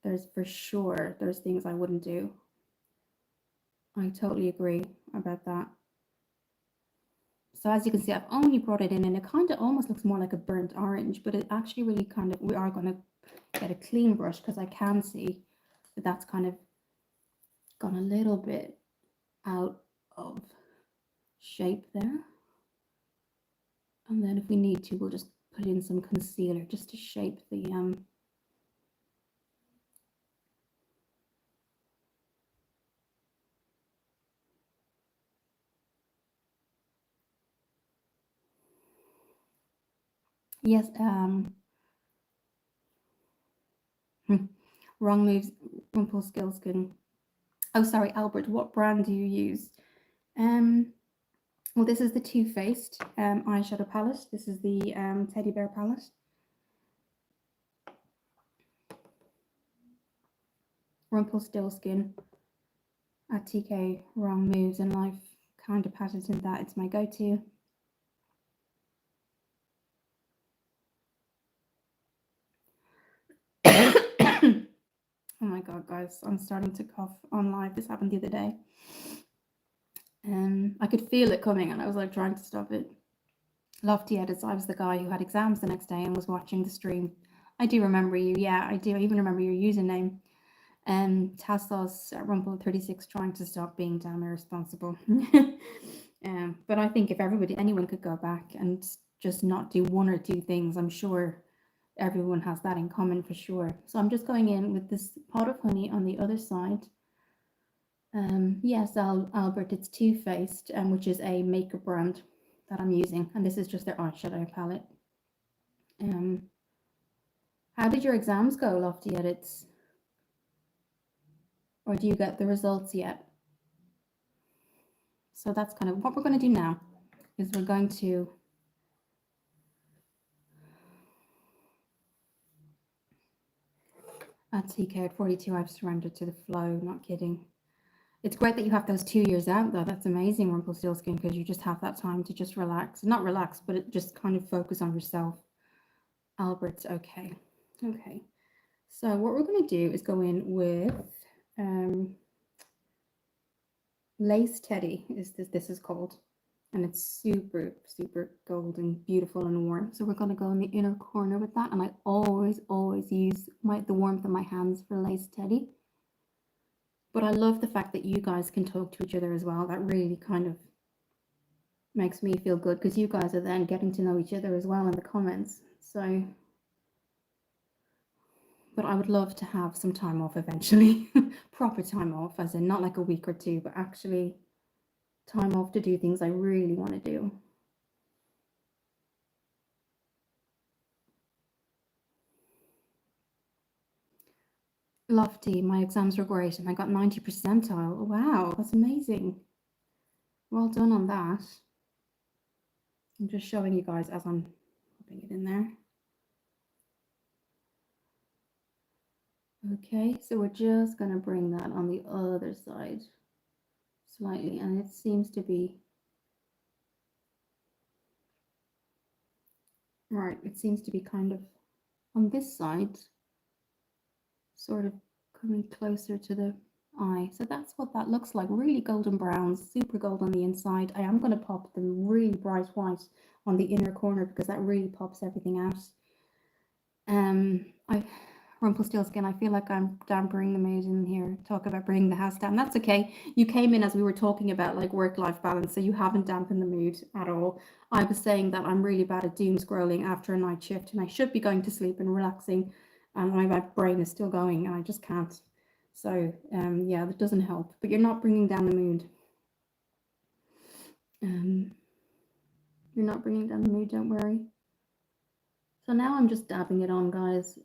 there's for sure, there's things I wouldn't do. I totally agree about that. So as you can see, I've only brought it in and it kind of almost looks more like a burnt orange, but it actually really kind of, we are going to get a clean brush because I can see that that's kind of gone a little bit out of shape there. And then if we need to, we'll just put in some concealer just to shape the yes, wrong moves, Rumpelstiltskin. Oh, sorry, Albert, what brand do you use? Well, this is the Too Faced eyeshadow palette. This is the teddy bear palette. Rumpelstiltskin at TK, wrong moves in life. Kind of patented that. It's my go-to. Oh my god, guys, I'm starting to cough on live. This happened the other day. I could feel it coming and I was like trying to stop it. Lofty edits, I was the guy who had exams the next day and was watching the stream. I do remember you. Yeah, I do. I even remember your username. Tassos Rumple 36 trying to stop being damn irresponsible. But I think if anyone could go back and just not do one or two things, I'm sure everyone has that in common for sure. So I'm just going in with this pot of honey on the other side. Yes, Albert, it's Too Faced, which is a makeup brand that I'm using, and this is just their eyeshadow palette. How did your exams go, Lofty Edits? Or do you get the results yet? So that's kind of what we're going to do now, is we're going to at TK at 42, I've surrendered to the flow, not kidding. It's great that you have those 2 years out, though. That's amazing, Rumpelstiltskin, because you just have that time to just relax. Not relax, but it just kind of focus on yourself. Albert's okay. Okay. So what we're going to do is go in with Lace Teddy, this is called. And it's super, super golden, beautiful and warm. So we're going to go in the inner corner with that. And I always use the warmth of my hands for Lace Teddy. But I love the fact that you guys can talk to each other as well. That really kind of makes me feel good because you guys are then getting to know each other as well in the comments. So, but I would love to have some time off eventually. Proper time off, as in not like a week or two, but actually time off to do things I really want to do. Lofty, my exams were great and I got 90 percentile. Wow, that's amazing. Well done on that. I'm just showing you guys as I'm putting it in there. Okay, so we're just going to bring that on the other side slightly, and it seems to be right. It seems to be kind of on this side, sort of coming closer to the eye. So that's what that looks like. Really golden browns, super gold on the inside. I am going to pop them really bright white on the inner corner because that really pops everything out. Rumpelstiltskin, I feel like I'm dampering the mood in here. Talk about bringing the house down. That's okay. You came in as we were talking about like work-life balance, so you haven't dampened the mood at all. I was saying that I'm really bad at doom scrolling after a night shift, and I should be going to sleep and relaxing, and my brain is still going, and I just can't. So yeah, that doesn't help. But you're not bringing down the mood. You're not bringing down the mood. Don't worry. So now I'm just dabbing it on, guys.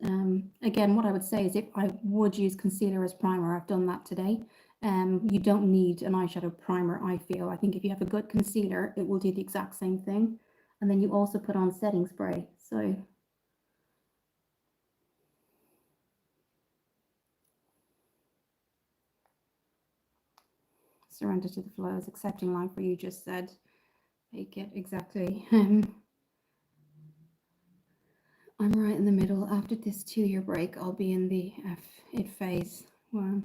Again, what I would say is if I would use concealer as primer, I've done that today. You don't need an eyeshadow primer, I feel. I think if you have a good concealer, it will do the exact same thing. And then you also put on setting spray. So surrender to the flows, accepting life, where you just said, take it exactly. I'm right in the middle. After this 2-year break, I'll be in the F8 phase. Wow.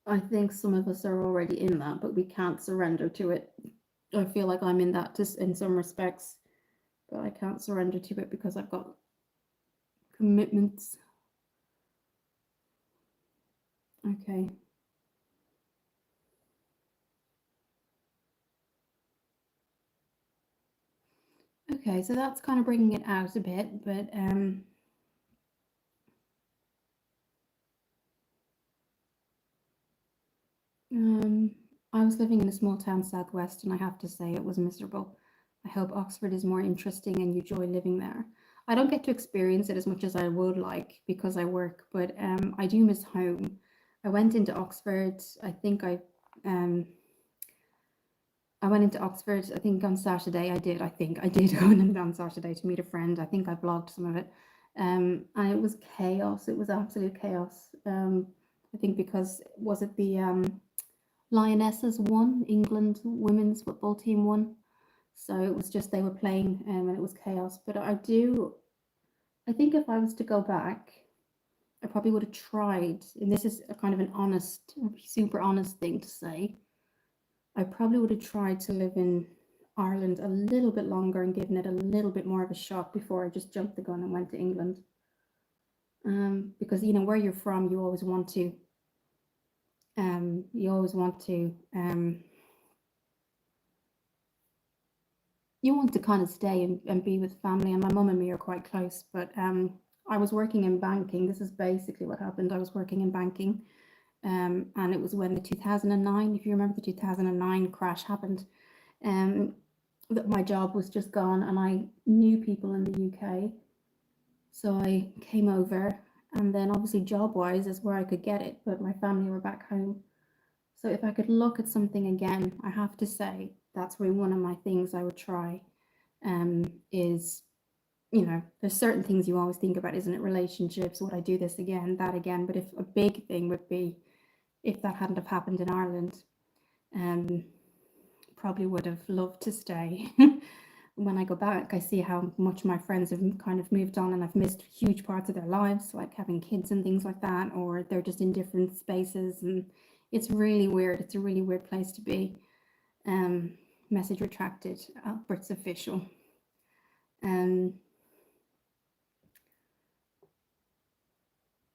I think some of us are already in that, but we can't surrender to it. I feel like I'm in that just in some respects, but I can't surrender to it because I've got commitments. Okay. Okay, so that's kind of bringing it out a bit, but I was living in a small town southwest, and I have to say it was miserable. I hope Oxford is more interesting and you enjoy living there. I don't get to experience it as much as I would like because I work, but I do miss home. I went into Oxford. Um, I went into Oxford. I think on Saturday. I did go in on Saturday to meet a friend. I think I blogged some of it, and it was chaos. It was absolute chaos. I think because was it the Lionesses won, England women's football team won. So it was just they were playing and it was chaos. But I think if I was to go back, I probably would have tried, and this is a kind of an honest, super honest thing to say. I probably would have tried to live in Ireland a little bit longer and given it a little bit more of a shot before I just jumped the gun and went to England. Because you know where you're from, you always want to you want to kind of stay and be with family. And my mum and me are quite close, but I was working in banking. This is basically what happened. I was working in banking, and it was when the 2009, if you remember, the 2009 crash happened. That my job was just gone, and I knew people in the UK, so I came over. And then obviously job wise is where I could get it, but my family were back home. So if I could look at something again, I have to say that's really one of my things I would try. Is, you know, there's certain things you always think about, isn't it? Relationships, would I do this again, that again? But if a big thing would be if that hadn't have happened in Ireland, um, probably would have loved to stay. When I go back, I see how much my friends have kind of moved on and I've missed huge parts of their lives, like having kids and things like that, or they're just in different spaces. And it's really weird. It's a really weird place to be. Um, Message retracted. Albert's official. Um,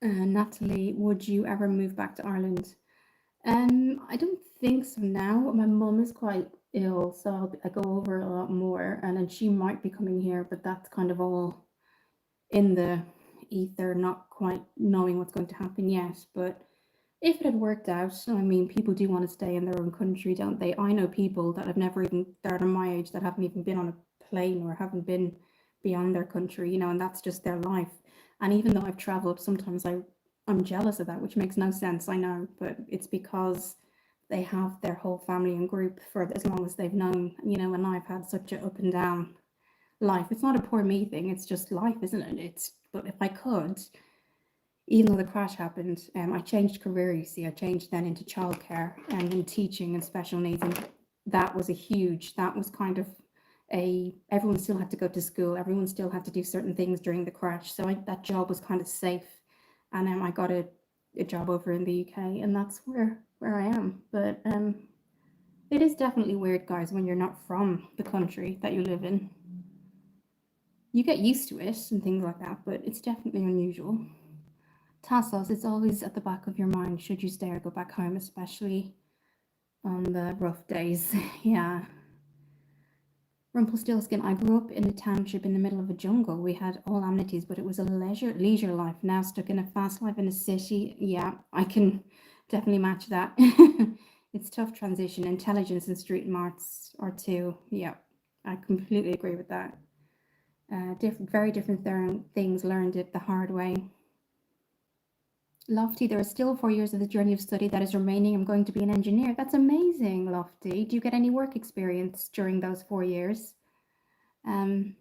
Natalie, would you ever move back to Ireland? I don't think so now. My mum is quite ill, so I go over a lot more, and then she might be coming here, but that's kind of all in the ether, not quite knowing what's going to happen yet. But if it had worked out, I mean, people do want to stay in their own country, don't they? I know people that have never even, that are my age, that haven't even been on a plane or haven't been beyond their country, you know, and that's just their life. And even though I've traveled, sometimes I'm jealous of that, which makes no sense, I know, but it's because they have their whole family and group for as long as they've known, you know, and I've had such an up and down life. It's not a poor me thing, it's just life, isn't it? But if I could, even though the crash happened, I changed career, you see. I changed then into childcare and in teaching and special needs. And that was kind of everyone still had to go to school. Everyone still had to do certain things during the crash. So that job was kind of safe. And I got a job over in the UK, and that's where I am. But it is definitely weird, guys, when you're not from the country that you live in. You get used to it and things like that, but it's definitely unusual. Tassos, it's always at the back of your mind, should you stay or go back home, especially on the rough days. Yeah. Rumpelstiltskin, I grew up in a township in the middle of a jungle. We had all amenities, but it was a leisure life. Now stuck in a fast life in a city. Yeah, I can definitely match that. It's tough transition. Intelligence and street smarts are too. Yeah, I completely agree with that. Very different things learned it the hard way. Lofty, there are still 4 years of the journey of study that is remaining. I'm going to be an engineer. That's amazing, Lofty. Do you get any work experience during those 4 years? That's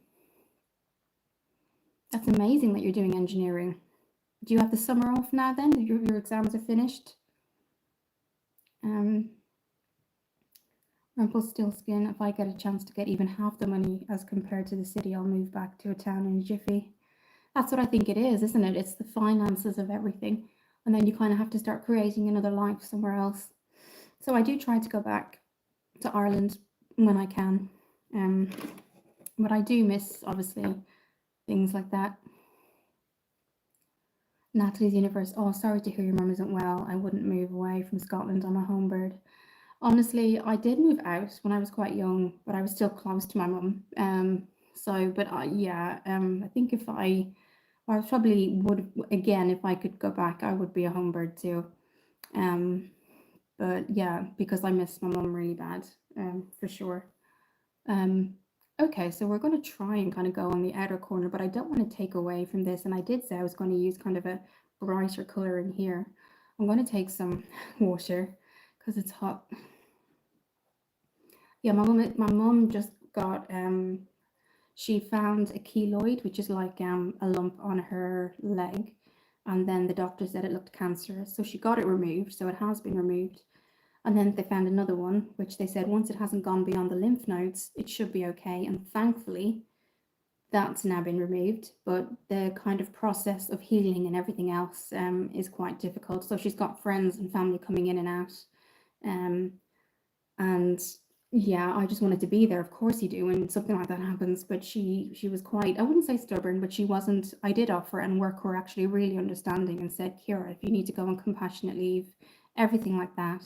amazing that you're doing engineering. Do you have the summer off now then? Your exams are finished? Rumpelstiltskin, if I get a chance to get even half the money as compared to the city, I'll move back to a town in a jiffy. That's what I think it is, isn't it? It's the finances of everything. And then you kind of have to start creating another life somewhere else. So I do try to go back to Ireland when I can. Um, but I do miss, obviously, things like that. Natalie's Universe. Oh, sorry to hear your mum isn't well. I wouldn't move away from Scotland. I'm a home bird. Honestly, I did move out when I was quite young, but I was still close to my mum. I think if I probably would again if I could go back, I would be a home bird too. Um, but yeah, because I miss my mum really bad, for sure. Um, okay, so we're going to try and kind of go on the outer corner, but I don't want to take away from this. And I did say I was going to use kind of a brighter color in here. I'm going to take some water because it's hot. Yeah, my mum just got she found a keloid, which is like a lump on her leg, and then the doctor said it looked cancerous, so she got it removed. So it has been removed, and then they found another one, which they said once it hasn't gone beyond the lymph nodes, it should be okay. And thankfully, that's now been removed. But the kind of process of healing and everything else is quite difficult. So she's got friends and family coming in and out. Um, and yeah, I just wanted to be there. Of course you do when something like that happens. But she was quite, I wouldn't say stubborn, but she wasn't. I did offer, and work were actually really understanding and said, Kira, if you need to go on compassionate leave, everything like that,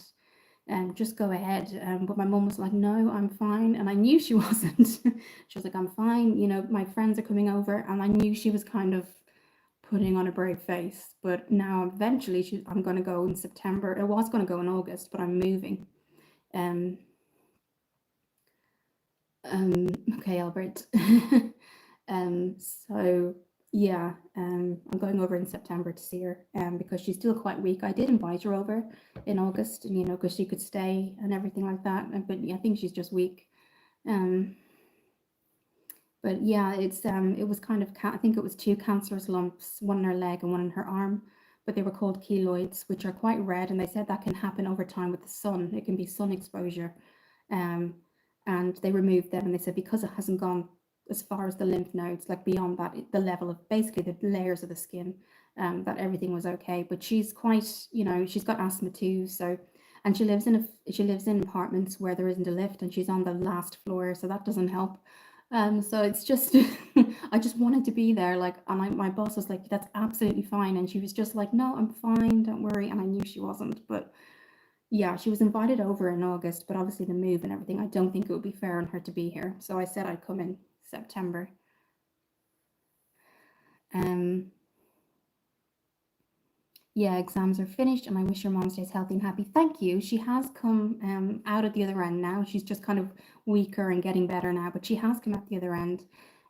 just go ahead. But my mum was like, no, I'm fine. And I knew she wasn't. She was like, I'm fine. You know, my friends are coming over. And I knew she was kind of putting on a brave face. But now eventually I'm going to go in September. I was going to go in August, but I'm moving. Um, okay, Albert. So yeah, I'm going over in September to see her, because she's still quite weak. I did invite her over in August, and because she could stay and everything like that. But yeah, I think she's just weak. Um, but yeah, it was kind of I think it was two cancerous lumps, one in her leg and one in her arm. But they were called keloids, which are quite red, and they said that can happen over time with the sun. It can be sun exposure. Um, and they removed them, and they said because it hasn't gone as far as the lymph nodes, like beyond that, the level of basically the layers of the skin, that everything was okay. But she's quite, she's got asthma too, so, and she lives in apartments where there isn't a lift, and she's on the last floor, so that doesn't help. So it's just, I just wanted to be there, like, and my boss was like, "That's absolutely fine," and she was just like, "No, I'm fine, don't worry," and I knew she wasn't, but yeah, she was invited over in August, but obviously the move and everything, I don't think it would be fair on her to be here. So I said I'd come in September. Um, yeah, exams are finished, and I wish your mom stays healthy and happy. Thank you. She has come out at the other end now. She's just kind of weaker and getting better now, but she has come out the other end.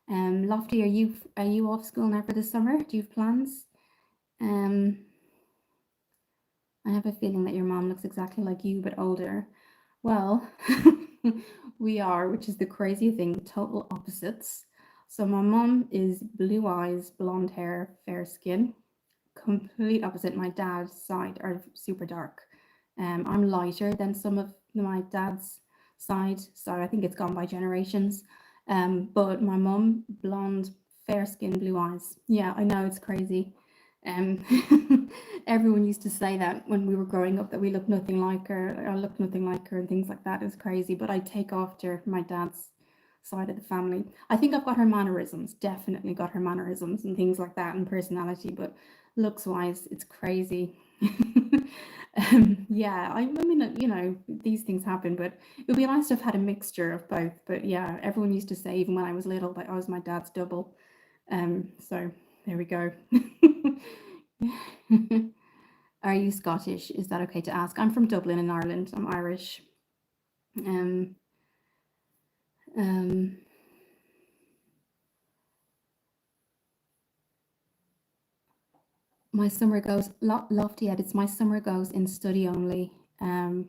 Lofty, are you off school now for the summer? Do you have plans? Um, I have a feeling that your mom looks exactly like you, but older. Well, we are, which is the crazy thing, total opposites. So my mom is blue eyes, blonde hair, fair skin. Complete opposite. My dad's side are super dark. I'm lighter than some of my dad's side, so I think it's gone by generations. But my mom, blonde, fair skin, blue eyes. Yeah, I know it's crazy. Everyone used to say that when we were growing up that we looked nothing like her, I looked nothing like her, and things like that. Is crazy. But I take after my dad's side of the family. I think I've got her mannerisms, definitely got her mannerisms and things like that, and personality. But looks wise, it's crazy. Yeah, I mean, these things happen, but it would be nice to have had a mixture of both. But yeah, everyone used to say, even when I was little, that I was my dad's double. So there we go. Are you Scottish? Is that okay to ask? I'm from Dublin in Ireland. I'm Irish. Um, um, my summer goes lofty edits. My summer goes in study only. And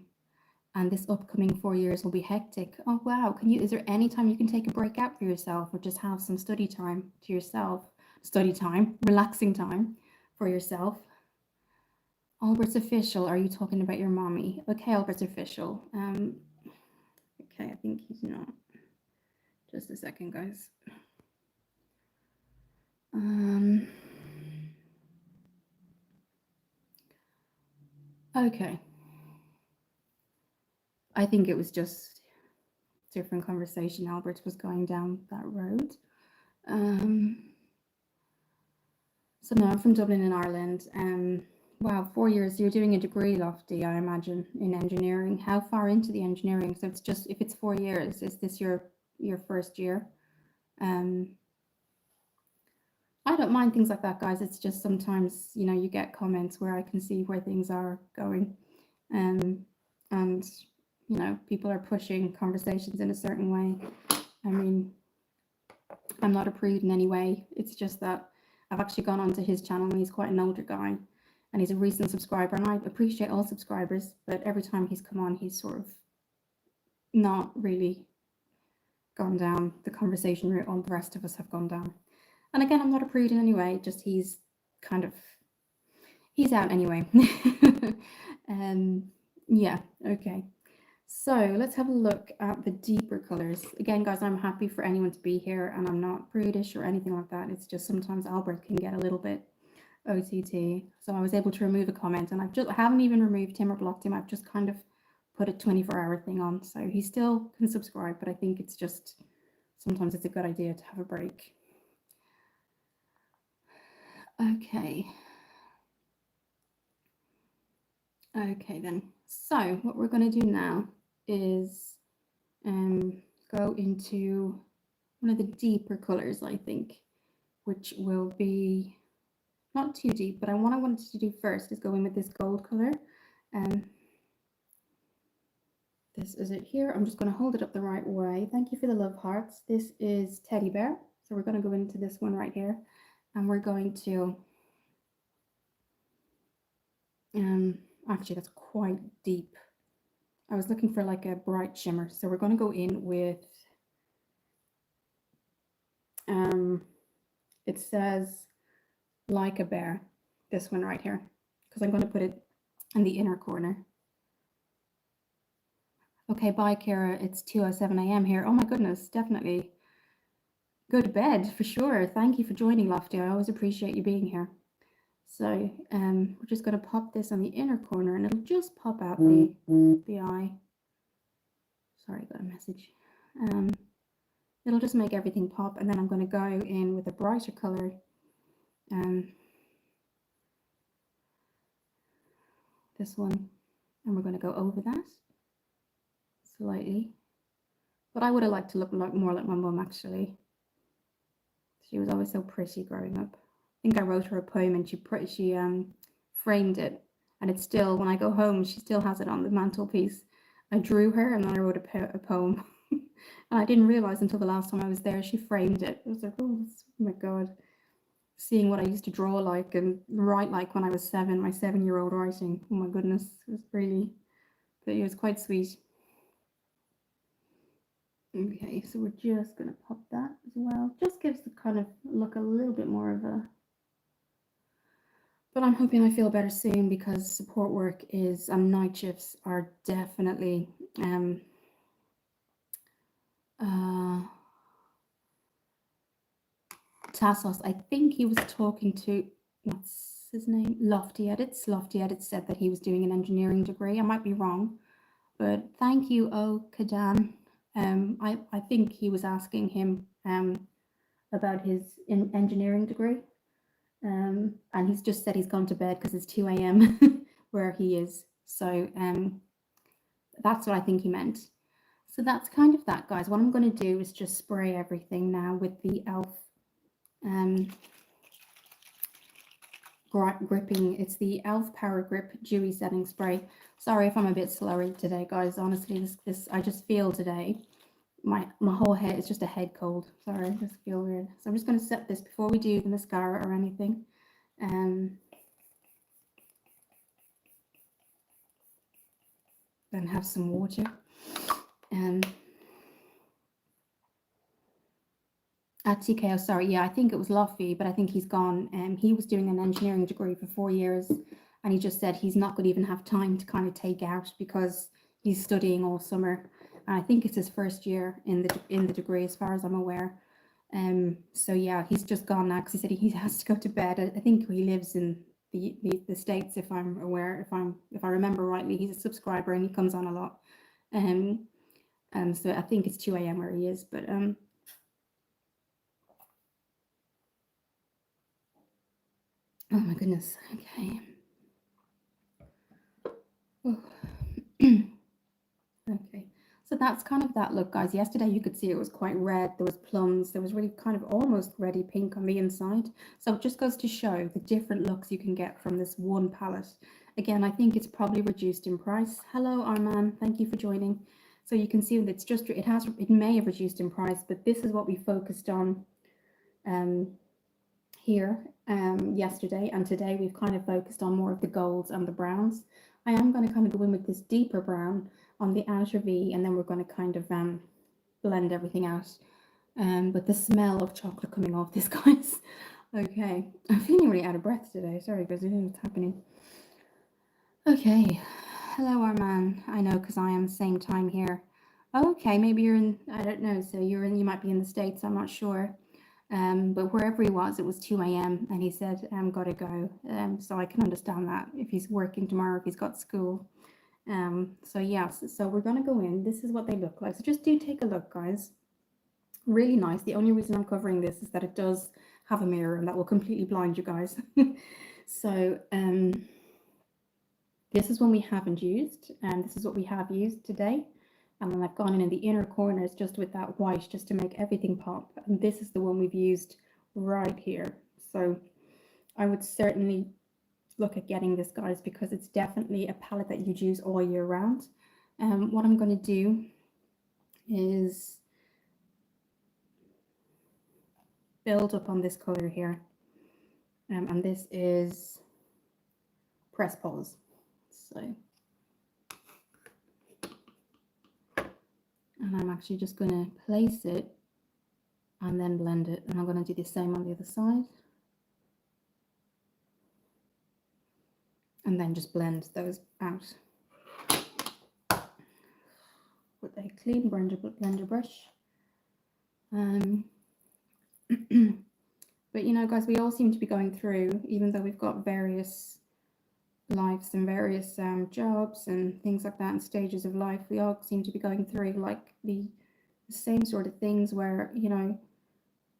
this upcoming 4 years will be hectic. Oh wow! Is there any time you can take a break out for yourself, or just have some study time to yourself? Study time, relaxing time for yourself. Albert's official. Are you talking about your mommy? Okay, Albert's official. Okay, I think he's not. Just a second, guys. Okay. I think it was just different conversation. Albert was going down that road. So no, I'm from Dublin in Ireland. Wow, 4 years. You're doing a degree, Lofty, I imagine, in engineering. How far into the engineering? So it's just, if it's 4 years, is this your first year? I don't mind things like that, guys. It's just sometimes, you know, you get comments where I can see where things are going. And, you know, people are pushing conversations in a certain way. I mean, I'm not a prude in any way. It's just that I've actually gone onto his channel, and he's quite an older guy, and he's a recent subscriber, and I appreciate all subscribers, but every time he's come on, he's sort of not really gone down the conversation route all the rest of us have gone down. And again, I'm not a prude in any way, just he's out anyway. Yeah, okay. So let's have a look at the deeper colors. Again, guys, I'm happy for anyone to be here, and I'm not prudish or anything like that. It's just sometimes Albert can get a little bit OTT. So I was able to remove a comment, and I haven't even removed him or blocked him. I've just kind of put a 24-hour thing on. So he still can subscribe, but I think it's just sometimes it's a good idea to have a break. Okay. Okay then. So what we're going to do now is go into one of the deeper colors, I think, which will be not too deep, but what I wanted to do first is go in with this gold color. This is it here. I'm just going to hold it up the right way. Thank you for the love hearts. This is Teddy Bear. So we're going to go into this one right here, and we're going to actually, that's quite deep. I was looking for like a bright shimmer, so we're going to go in with it says like a bear, this one right here, because I'm going to put it in the inner corner. Okay, bye Kara, it's 2:07 a.m. here. Oh my goodness, definitely go to bed for sure. Thank you for joining, Lofty. I always appreciate you being here. So we're just going to pop this on the inner corner, and it'll just pop out the eye. Sorry, I got a message. It'll just make everything pop, and then I'm going to go in with a brighter color. This one, and we're going to go over that slightly. But I would have liked to look more like my mum, actually. She was always so pretty growing up. I think I wrote her a poem, and she framed it, and it's still, when I go home, she still has it on the mantelpiece. I drew her, and then I wrote a poem. And I didn't realize until the last time I was there, she framed it. I was like, oh my God. Seeing what I used to draw like and write like when I was 7, my 7-year-old writing. Oh my goodness, it was really, but it was quite sweet. Okay, so we're just going to pop that as well. Just gives the kind of look a little bit more of a, but I'm hoping I feel better soon, because support work is, night shifts are definitely, Tassos, I think he was talking to, what's his name? Lofty Edits. Lofty Edits said that he was doing an engineering degree. I might be wrong, but thank you, Kadan. I think he was asking him about his engineering degree. And he's just said he's gone to bed because it's 2 a.m. where he is. So that's what I think he meant. So that's kind of that, guys. What I'm going to do is just spray everything now with the e.l.f. Gripping. It's the e.l.f. Power Grip Dewy Setting Spray. Sorry if I'm a bit slower today, guys. Honestly, this I just feel today, my whole head is just a head cold. Sorry, I just feel weird. So I'm just going to set this before we do the mascara or anything. Then have some water. At TKO, sorry, yeah, I think it was Luffy, but I think he's gone. He was doing an engineering degree for 4 years, and he just said he's not going to even have time to kind of take out because he's studying all summer. I think it's his first year in the degree, as far as I'm aware. So yeah, he's just gone now because he said he has to go to bed. I think he lives in the States, if I'm aware, if I remember rightly. He's a subscriber and he comes on a lot. So I think it's 2 a.m. where he is, but oh my goodness. Okay. Okay, so that's kind of that look, guys. Yesterday you could see it was quite red. There was plums. There was really kind of almost reddy pink on the inside. So it just goes to show the different looks you can get from this one palette. Again, I think it's probably reduced in price. Hello, Arman. Thank you for joining. So you can see that it's just, it may have reduced in price, but this is what we focused on here yesterday, and today we've kind of focused on more of the golds and the browns. I am going to kind of go in with this deeper brown on the outer V, and then we're going to kind of blend everything out. But the smell of chocolate coming off this, guys. Okay, I'm feeling really out of breath today. Sorry, guys, I don't know what's happening. Okay, hello, Arman. I know, because I am same time here. Okay, maybe you're in, I don't know, so you might be in the States, I'm not sure. But wherever he was, it was 2 a.m. and he said, gotta go. So I can understand that if he's working tomorrow, if he's got school. So yes, so we're gonna go in. This is what they look like. So just do take a look, guys. Really nice. The only reason I'm covering this is that it does have a mirror and that will completely blind you guys. So this is one we haven't used, and this is what we have used today. And then I've gone in the inner corners just with that white, just to make everything pop. And this is the one we've used right here. So I would certainly look at getting this, guys, because it's definitely a palette that you'd use all year round. What I'm going to do is build up on this color here. And this is Press Pause. So, and I'm actually just going to place it and then blend it, and I'm going to do the same on the other side, and then just blend those out with a clean blender brush. But you know, guys, we all seem to be going through, even though we've got various lives and various jobs and things like that and stages of life, we all seem to be going through like the same sort of things where, you know,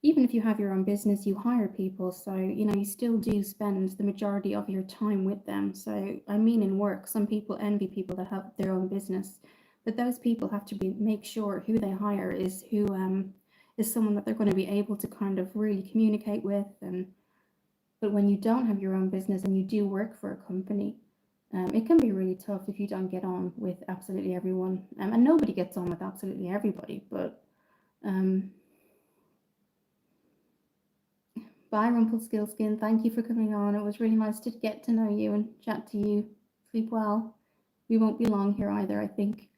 even if you have your own business, you hire people, so you know, you still do spend the majority of your time with them. So I mean, in work, some people envy people that have their own business, but those people have to make sure who they hire is someone that they're going to be able to kind of really communicate with. But when you don't have your own business and you do work for a company, it can be really tough if you don't get on with absolutely everyone. And nobody gets on with absolutely everybody, but bye, Rumpelstiltskin. Thank you for coming on. It was really nice to get to know you and chat to you. Sleep well. We won't be long here either, I think.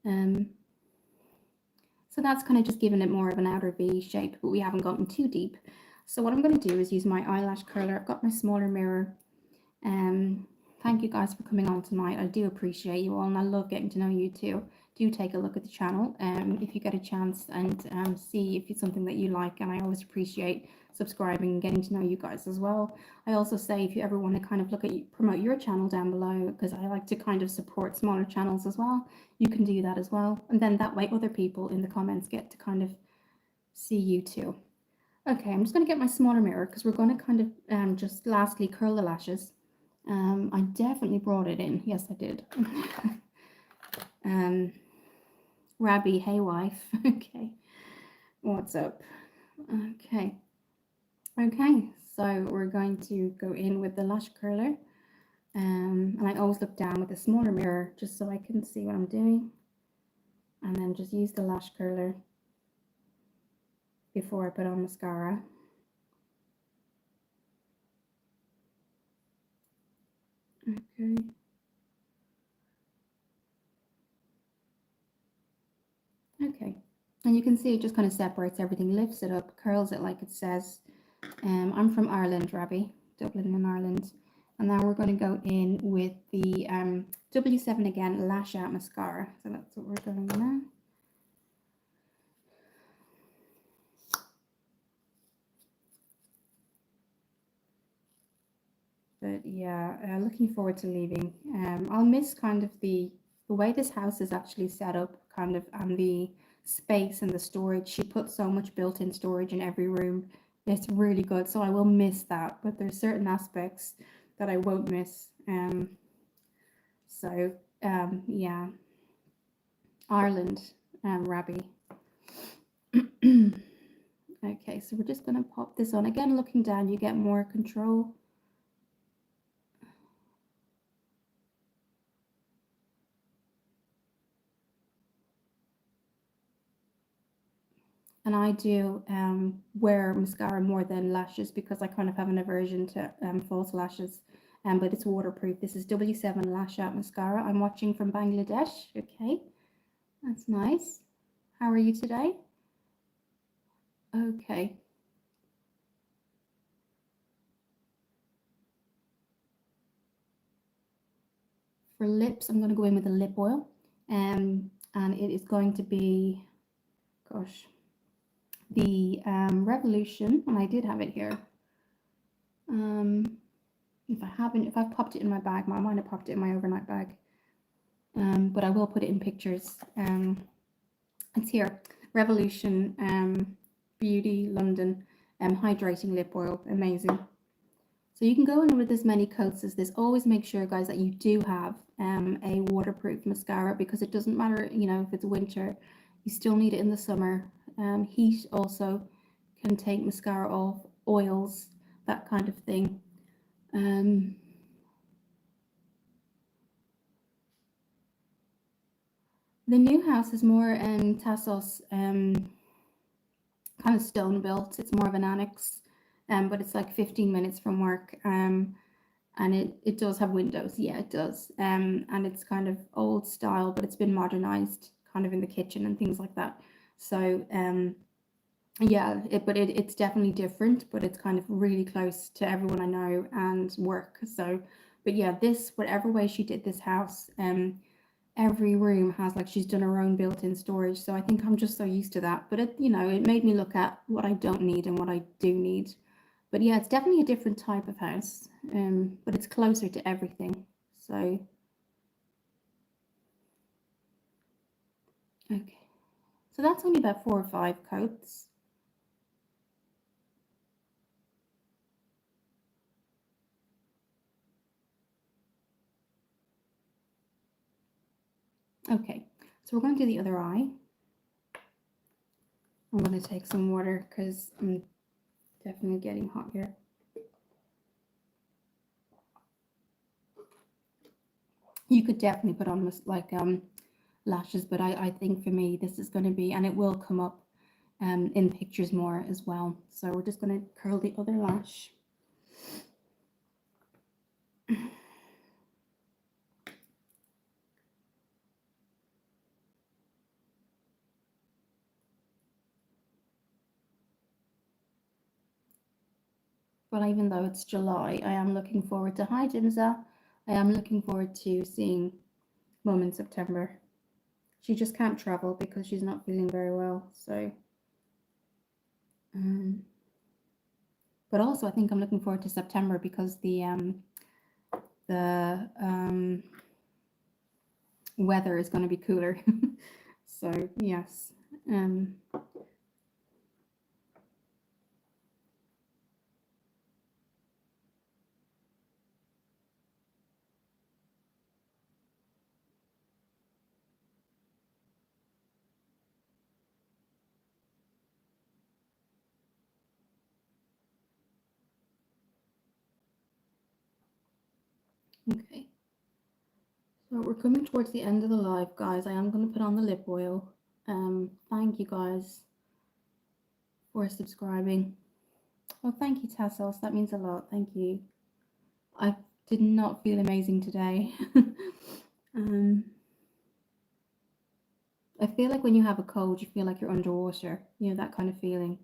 So that's kind of just giving it more of an outer V shape, but we haven't gotten too deep. So what I'm going to do is use my eyelash curler. I've got my smaller mirror. Thank you guys for coming on tonight. I do appreciate you all, and I love getting to know you too. Do take a look at the channel if you get a chance, and see if it's something that you like. And I always appreciate subscribing and getting to know you guys as well. I also say if you ever want to kind of look at promote your channel down below, because I like to kind of support smaller channels as well, you can do that as well, and then that way other people in the comments get to kind of see you too. Okay, I'm just going to get my smaller mirror because we're going to kind of just lastly curl the lashes. I definitely brought it in. Yes, I did. Rabbi, hey wife. Okay, what's up? Okay, so we're going to go in with the lash curler, and I always look down with a smaller mirror just so I can see what I'm doing, and then just use the lash curler before I put on mascara. Okay. Okay, and you can see it just kind of separates everything, lifts it up, curls it like it says. I'm from Ireland, Rabbi, Dublin in Ireland. And now we're going to go in with the W7 again, Lash Out Mascara. So that's what we're going now. But yeah, looking forward to leaving. I'll miss kind of the way this house is actually set up, kind of, and the space and the storage. She put so much built-in storage in every room. It's really good, so I will miss that. But there's certain aspects that I won't miss. So yeah, Ireland, Rabbie. Okay, so we're just gonna pop this on again. Looking down, you get more control. And I do wear mascara more than lashes because I kind of have an aversion to false lashes. But it's waterproof. This is W7 Lash Out Mascara. I'm watching from Bangladesh. Okay, that's nice. How are you today? Okay. For lips, I'm going to go in with a lip oil. And it is going to be, gosh, the Revolution, and I did have it here. If I've popped it in my bag, I might have popped it in my overnight bag. But I will put it in pictures. It's here, Revolution Beauty London hydrating lip oil, amazing. So you can go in with as many coats as this. Always make sure, guys, that you do have a waterproof mascara, because it doesn't matter, you know, if it's winter, you still need it in the summer. Heat also can take mascara off, oils, that kind of thing. The new house is more Tassos, kind of stone built. It's more of an annex, but it's like 15 minutes from work. And it does have windows. Yeah, it does. And it's kind of old style, but it's been modernized kind of in the kitchen and things like that. So yeah, it's definitely different, but it's kind of really close to everyone I know and work. So, but yeah, this, whatever way she did this house, every room has, like, she's done her own built-in storage. So I think I'm just so used to that. But it, you know, it made me look at what I don't need and what I do need. But yeah, it's definitely a different type of house, but it's closer to everything. So, okay. So that's only about 4 or 5 coats. Okay, so we're going to do the other eye. I'm going to take some water because I'm definitely getting hot here. You could definitely put on like lashes, but I think for me this is going to be, and it will come up in pictures more as well. So we're just going to curl the other lash. Well, even though it's July, I am looking forward to, hi Jimza, I am looking forward to seeing Mum in September. She just can't travel because she's not feeling very well. So, but also I think I'm looking forward to September because the weather is going to be cooler. So yes. Okay. So we're coming towards the end of the live, guys. I am going to put on the lip oil. Thank you guys for subscribing. Well, thank you, Tassos. That means a lot. Thank you. I did not feel amazing today. I feel like when you have a cold, you feel like you're underwater. You know, that kind of feeling.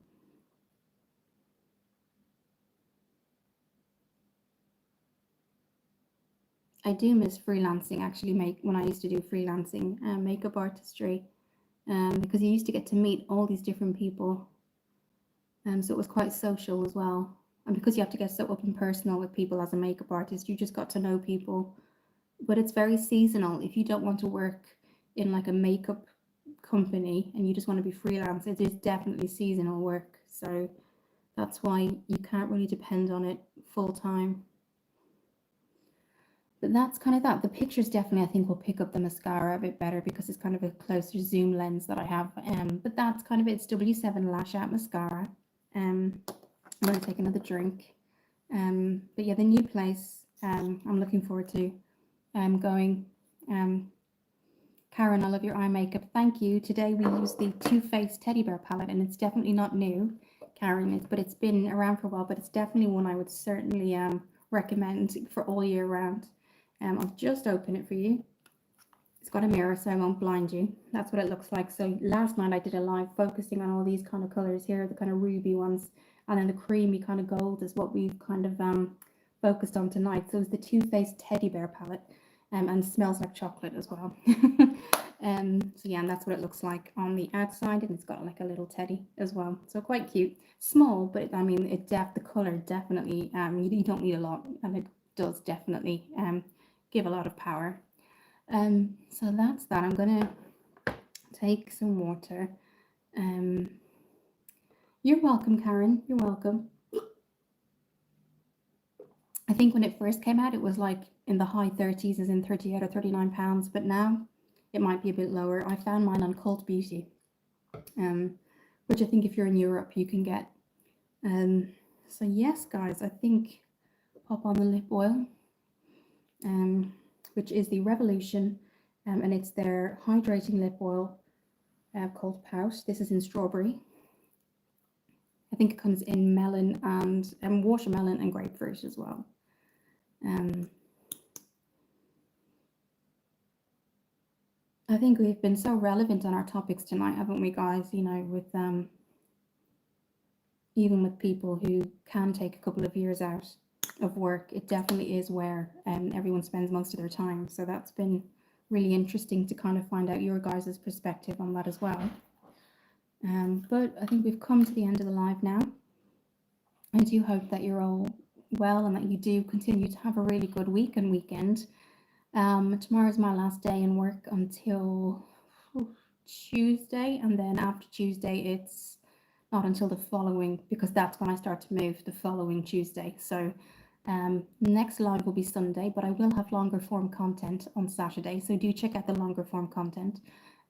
I do miss freelancing, actually, when I used to do freelancing makeup artistry, because you used to get to meet all these different people, so it was quite social as well. And because you have to get so up and personal with people as a makeup artist, you just got to know people. But it's very seasonal. If you don't want to work in like a makeup company and you just want to be freelance, it is definitely seasonal work. So that's why you can't really depend on it full time. But that's kind of that. The pictures definitely, I think, will pick up the mascara a bit better because it's kind of a closer zoom lens that I have. But that's kind of it. It's W7 Lash Out Mascara. I'm going to take another drink. But yeah, the new place I'm looking forward to going. Karen, I love your eye makeup. Thank you. Today we used the Too Faced Teddy Bear palette, and it's definitely not new, Karen, but it's been around for a while, but it's definitely one I would certainly recommend for all year round. I'll just open it for you. It's got a mirror, so I won't blind you. That's what it looks like. So last night I did a live focusing on all these kind of colors here, the kind of ruby ones, and then the creamy kind of gold is what we've kind of focused on tonight. So it's the Too Faced Teddy Bear palette. And smells like chocolate as well. So yeah, and that's what it looks like on the outside, and it's got like a little teddy as well. So quite cute, small, but I mean, the color definitely you don't need a lot, and it does definitely give a lot of power. So that's that. I'm gonna take some water. You're welcome, Karen. You're welcome. I think when it first came out, it was like in the high 30s, as in 38 or 39 pounds, but now it might be a bit lower. I found mine on Cult Beauty, which I think if you're in Europe, you can get. So yes, guys, I think pop on the lip oil, which is the Revolution, and it's their hydrating lip oil called Pout. This is in strawberry. I think it comes in melon and watermelon and grapefruit as well. I think we've been so relevant on our topics tonight, haven't we, guys? You know, with even with people who can take a couple of years out of work, it definitely is where everyone spends most of their time. So that's been really interesting to kind of find out your guys' perspective on that as well. But I think we've come to the end of the live now. I do hope that you're all well and that you do continue to have a really good week and weekend. Tomorrow's my last day in work until Tuesday, and then after Tuesday it's not until the following, because that's when I start to move, the following Tuesday. So next live will be Sunday, but I will have longer form content on Saturday, so do check out the longer form content.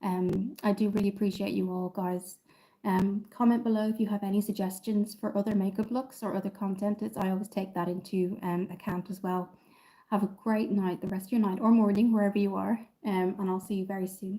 I do really appreciate you all, guys. Comment below if you have any suggestions for other makeup looks or other content. I always take that into account as well. Have a great night, the rest of your night or morning, wherever you are, and I'll see you very soon.